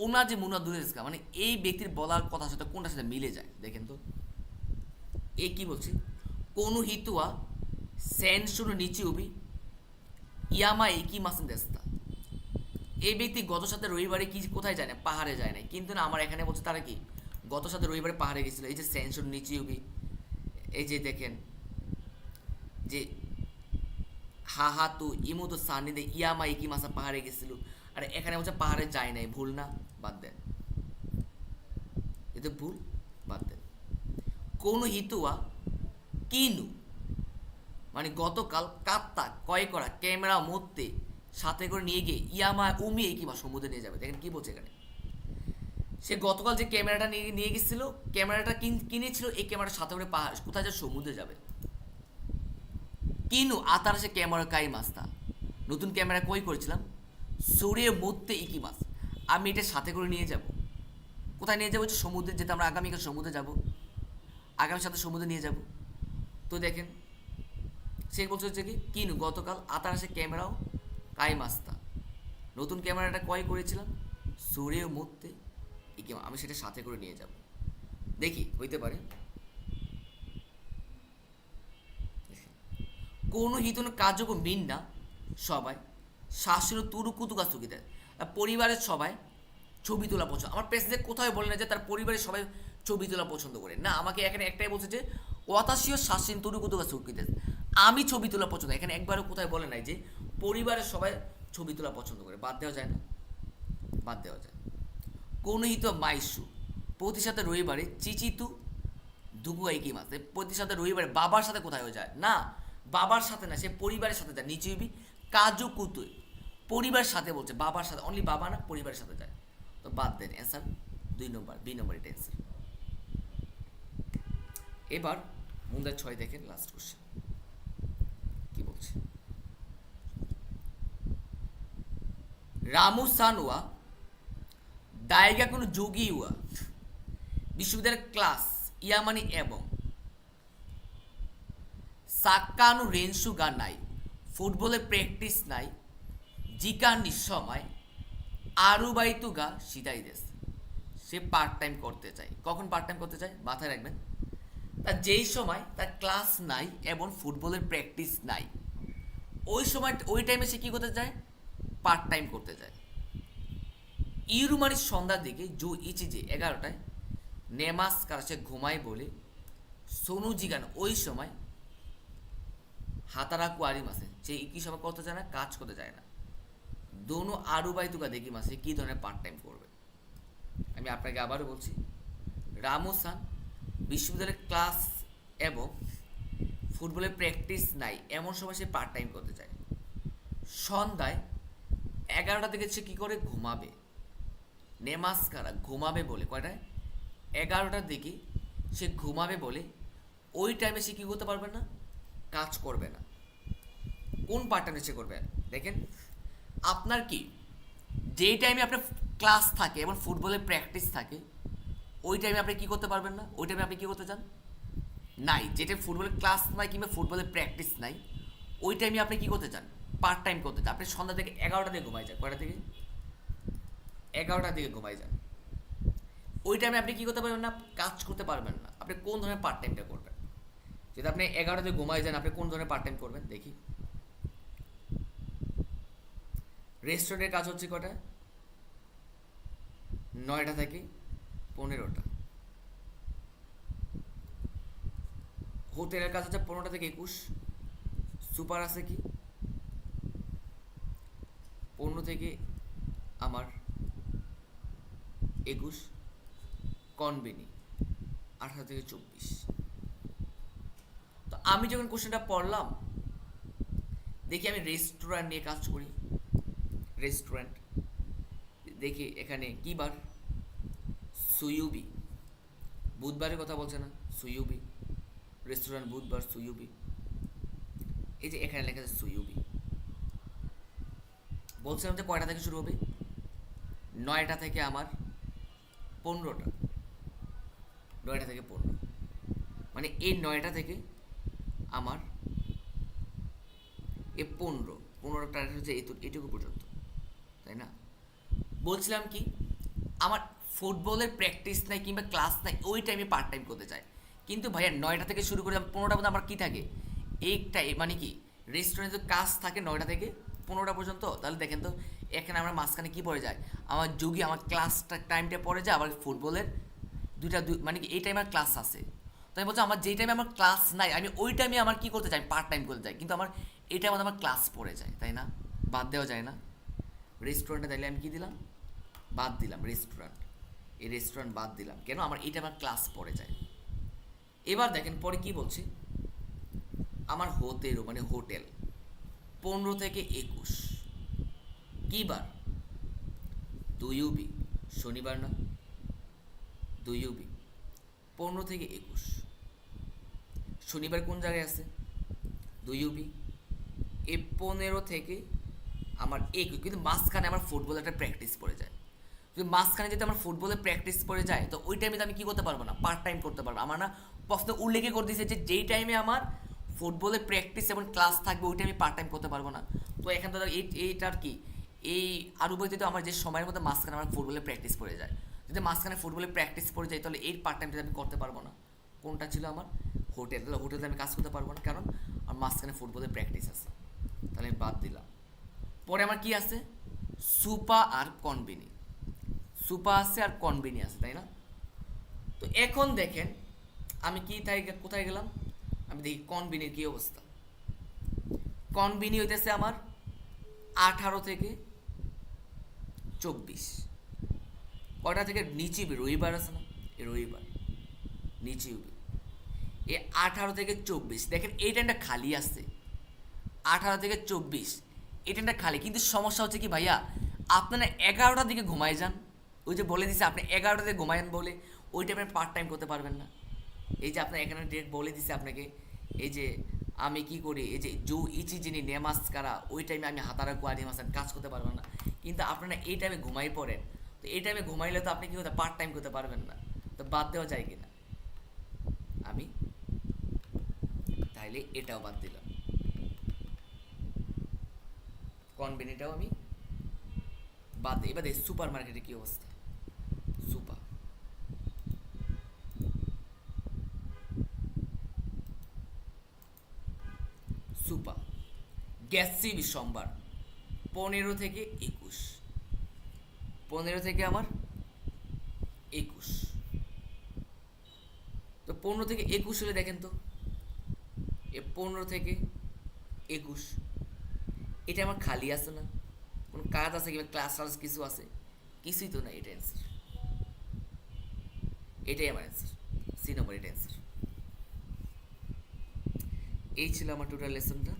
ওনার যে মুনা দূরে মানে এই ব্যক্তির বলার কথার সাথে কোনটার সাথে মিলে যায় দেখেন তো। এ কি বলছে? কোনো হিতুয়া সেনসুনো নিচে উবি ইয়ামা একি মাসেন দেস্তা, এই ব্যক্তি গত সাথে রবিবারে কি কোথায় যায় না? পাহাড়ে যায় না। কিন্তু না, আমার এখানে বলছে তারা কি গত সাথে রবিবারে পাহাড়ে গেছিল। এই যে সেনসুনো নিচে উবি, এই যে দেখেন যে হাহাতু ইমুতো সানিদে ইয়ামা একি মাসা পাহাড়ে গেছিল, আর এখানে বলছে পাহাড়ে যায় নাই। ভুল না? বাদ দেন, এতে ভুল, বাদ দেন। কোন হিতুয়া কিনু মানে গতকাল কাত্তা ক্রয় করা ক্যামেরা মধ্যে সাথে করে নিয়ে গিয়ে ইয়ামা উমি এই কিংবা সমুদ্রে নিয়ে যাবে। দেখেন কি বলছে এখানে, সে গতকাল যে ক্যামেরাটা নিয়ে গেছিল, ক্যামেরাটা কিনেছিল, এই ক্যামেরাটার সাথে করে পাহাড় কোথায় যায়? সমুদ্রে যাবে। কিনু আতার সে ক্যামেরা কাই মাস্তা, নতুন ক্যামেরা কই করেছিলাম সুরে মধ্যে ইকি মাস, আমি এটা সাথে করে নিয়ে যাব। কোথায় নিয়ে যাবো? সমুদ্রে যেতে, আমরা আগামীকাল সমুদ্রে যাব, আগামী সাথে সমুদ্রে নিয়ে যাব। তো দেখেন সে বলছে হচ্ছে কি কিনু গতকাল আতার সে ক্যামেরাও কাই মাস্তা, নতুন ক্যামেরাটা ক্রয় করেছিলাম সুরে মধ্যে ইকি, আমি সেটা সাথে করে নিয়ে যাব। দেখি হইতে পারে। কোনো হিতন কাজকো মিন না সবাই শাশুড় তুরু কুতুকা সুবিধা, পরিবারের সবাই ছবি তোলা পছন্দ। আমার প্রেসিডেন্ট কোথায় বলে না যে তার পরিবারের সবাই ছবি তোলা পছন্দ করে না, আমাকে এখানে একটাই বলছে যে ওয়াতাশিও শাসিন তুরু কুতুকা সুবিধা, আমি ছবি তোলা পছন্দ। এখানে একবারও কোথায় বলে নাই যে পরিবারের সবাই ছবি তোলা পছন্দ করে। বাদ দেওয়া যায় না? বাদ দেওয়া যায়। কোনো হিত মাইসু প্রতি সাথে রবিবারে চিচিতু দুগু কি মাসে, প্রতি সাথে রবিবারে বাবার সাথে কোথায় যায় না, বাবার সাথে না, সে পরিবারের সাথে যায়। নিচুবি কাজু কুতুই, পরিবারের সাথে বলছে, বাবার সাথে, অনলি বাবা না, পরিবারের সাথে যায়। তো বাদ দেন, অ্যান্সার 2 নম্বর, বি নম্বর এটা অ্যান্সার। এবার মুন্দার 6 দেখেন লাস্ট কোশ্চেন কি বলছে। রামু সানুয়া দায়গা কোনো যোগী হুয়া, বিশ্ববিদ্যালয়ের ক্লাস ইয়া মানে এবং সাক্কানু রেনসু গা নাই, ফুটবলের প্র্যাকটিস নাই, জিকার নিঃসময় আরুবাইতু গা সিদাই দেশ, সে পার্ট টাইম করতে চায়। কখন পার্ট টাইম করতে চায় মাথায় রাখবেন, তার যেই সময় তার ক্লাস নাই এবং ফুটবলের প্র্যাকটিস নাই, ওই সময় ওই টাইমে সে কী করতে চায়? পার্ট টাইম করতে চায়। ইউরুমানির সন্ধ্যার দিকে জো ইচি যে 11টায় নেমাস কারা সে ঘুমায় বলে সোনু জিগান ওই সময় হাতারা কুয়ারি মাসে সে কি সময় করতে চায় না? কাজ করতে চায় না। দোনো আরু বাই তুকা দেখি মাসে কী ধরনের পার্ট টাইম করবে। আমি আপনাকে আবারও বলছি, রামোসান বিশ্ববিদ্যালয়ের ক্লাস এবং ফুটবলের প্র্যাকটিস নাই এমন সময় সে পার্ট টাইম করতে চায়। সন্ধ্যায় 11টা থেকে সে কী করে? ঘুমাবে। নেমাস্কারা ঘুমাবে বলে কয়টায়? 11টার দিকে সে ঘুমাবে বলে ওই টাইমে সে কী করতে পারবে না? কাজ করবে না। কোন পার্ট টাইমে সে করবে? দেখেন আপনার কি যেই টাইমে আপনার ক্লাস থাকে এবং ফুটবলের প্র্যাকটিস থাকে ওই টাইমে আপনি কী করতে পারবেন না? ওই টাইমে আপনি কী করতে চান? নাই, যেটা ফুটবলের ক্লাস নাই কিংবা ফুটবলের প্র্যাকটিস নাই, ওই টাইমে আপনি কী করতে চান? পার্ট টাইম করতে চান। আপনি সন্ধ্যা থেকে 11টা থেকে ঘুমাই যান। কয়টা থেকে? 11টার দিকে ঘুমাই যান। ওই টাইমে আপনি কী করতে পারবেন না? কাজ করতে পারবেন না। আপনি কোন ধরনের পার্ট টাইমটা করবেন? যদি আপনি 11টাতে ঘুমাই যান, আপনি কোন ধরনের পার্ট টাইম করবেন দেখি? রেস্টুরেন্টের কাজ হচ্ছে কটা? 9টা থেকে 15টা। হোটেলের কাজ হচ্ছে 15টা থেকে 21। সুপার আছে কি 15 থেকে আমার 21। কনভেনি 18 থেকে 24। তো আমি যখন কোশ্চেনটা পড়লাম, দেখি আমি রেস্টুরেন্ট নিয়ে কাজ করি। রেস্টুরেন্ট দেখি এখানে কি বার? সুইউবি। বুধবারের কথা বলছে না? সুইউবি রেস্টুরেন্ট, বুধবার সুইউবি। এই যে এখানে লেখা আছে সুইউবি। বলছিলাম যে কয়টা থেকে শুরু হবে? 9টা থেকে আমার 15টা। 9টা থেকে 15, মানে এই 9টা থেকে আমার এ 15টা হচ্ছে এইটুকু পর্যন্ত, তাই না? বলছিলাম কি, আমার ফুটবলের প্র্যাকটিস নাই কিংবা ক্লাস নাই, ওই টাইমে পার্ট টাইম করতে চাই। কিন্তু ভাইয়া 9টা থেকে শুরু করে 15টা পর্যন্ত আমার কী থাকে? এইটাই মানে কি, রেস্টুরেন্টে কাজ থাকে 9টা থেকে 15টা পর্যন্ত। তাহলে দেখেন তো, এখানে আমার মাঝখানে কী পড়ে যায়? আমার যোগী আমার ক্লাসটা টাইমটা পড়ে যায়, আবার ফুটবলের মানে কি এই টাইমে আমার ক্লাস আছে। তো আমি বলছি আমার যেই টাইমে আমার ক্লাস নাই, আমি ওই টাইমে আমার কী করতে চাই? পার্ট টাইম করতে চাই। কিন্তু আমার এই টাইমে আমার ক্লাস পড়ে যায়, তাই না? বাদ দেওয়া যায় না। রেস্টুরেন্টে তাইলে আমি কী দিলাম? বাদ দিলাম রেস্টুরেন্ট। এই রেস্টুরেন্ট বাদ দিলাম কেন? আমার এইটা আমার ক্লাস পড়ে যায়। এবার দেখেন পরে কি বলছি, আমার হোতেরও মানে হোটেল 15 থেকে 21। কী বার? 2 শনিবার না? 2 15 থেকে 21। শনিবার কোন জায়গায় আছে? 2 এই 15 থেকে আমার 21, কিন্তু মাঝখানে আমার ফুটবল একটা প্র্যাকটিস পড়ে যায়। যদি মাঝখানে যদি আমার ফুটবলে প্র্যাকটিস পড়ে যায়, তো ওই টাইমে তো আমি কী করতে পারবো না? পার্ট টাইম করতে পারবো। আমার না প্রশ্ন উল্লেখই করে দিয়েছে যে যেই টাইমে আমার ফুটবলে প্র্যাকটিস এবং ক্লাস থাকবে, ওই টাইমে পার্ট টাইম করতে পারবো না। তো এখান থেকে এইটার কি, এই আরও বইতে তো আমার যে সময়ের মধ্যে মাঝখানে আমার ফুটবলে প্র্যাকটিস পড়ে যায়, যদি মাঝখানে ফুটবলে প্র্যাকটিস পড়ে যায়, তাহলে এই পার্ট টাইমটা আমি করতে পারবো না। কোনটা ছিল আমার? হোটেল। তাহলে হোটেলে আমি কাজ করতে পারবো না, কারণ আমার মাঝখানে ফুটবলের প্র্যাকটিস আছে। তাহলে আমি বাদ দিলাম। পরে আমার কি আছে? সুপা আর কনভেনি। সুপা আছে আর কনভেনি আছে, তাই না? তো এখন দেখেন আমি কি তাই কোথায় গেলাম? আমি দেখি কনভেনির কী অবস্থা। কনভেনি হইতেছে আমার 18 থেকে 24। কয়টা থেকে? নিচে রবিবার আছে না? এই রবিবার নিচে এ 18 থেকে 24। দেখেন এই টাইমটা খালি আসছে, 18 থেকে 24 এই টাইমটা খালি। কিন্তু সমস্যা হচ্ছে কি ভাইয়া, আপনারা 11টার দিকে ঘুমায় যান। ওই যে বলে দিছে আপনি 11টাতে ঘুমায়েন বলে, ওই টাইমে পার্ট টাইম করতে পারবেন না। এই যে আপনার এখানে ডেট বলে দিছে আপনাকে, এই যে আমি কি করি, এই যে জো ইচি যিনি নেমাজ কারা, ওই টাইমে আমি হাতারা কুয়া নেমাজ কাজ করতে পারবেন না। কিন্তু আপনারা এই টাইমে ঘুমাই পড়েন, তো এই টাইমে ঘুমাইলে তো আপনি কি করতে পার্ট টাইম করতে পারবেন না। তো বাদ দেওয়া যায় কিনা? আমি তাইলে এটাও বাদ দিলাম, কনভেনিটাও আমি বাদ দিই। এবার দেখি সুপার মার্কেটে কী অবস্থা। সুপার সুপার গ্যাসিবি সোমবার 15 থেকে 21। 15 থেকে আমার 21। তো 15 থেকে 21 হলে দেখেন তো, এ 15 থেকে 21 এটা আমার খালি আছে না? কোনো কাজ আছে কিংবা ক্লাস টাস কিছু আছে? কিছুই তো না। এটা অ্যান্সার, এটাই আমার অ্যান্সার। সি নম্বর এটা অ্যান্সার। এই ছিল আমার টোটাল লেসনটা।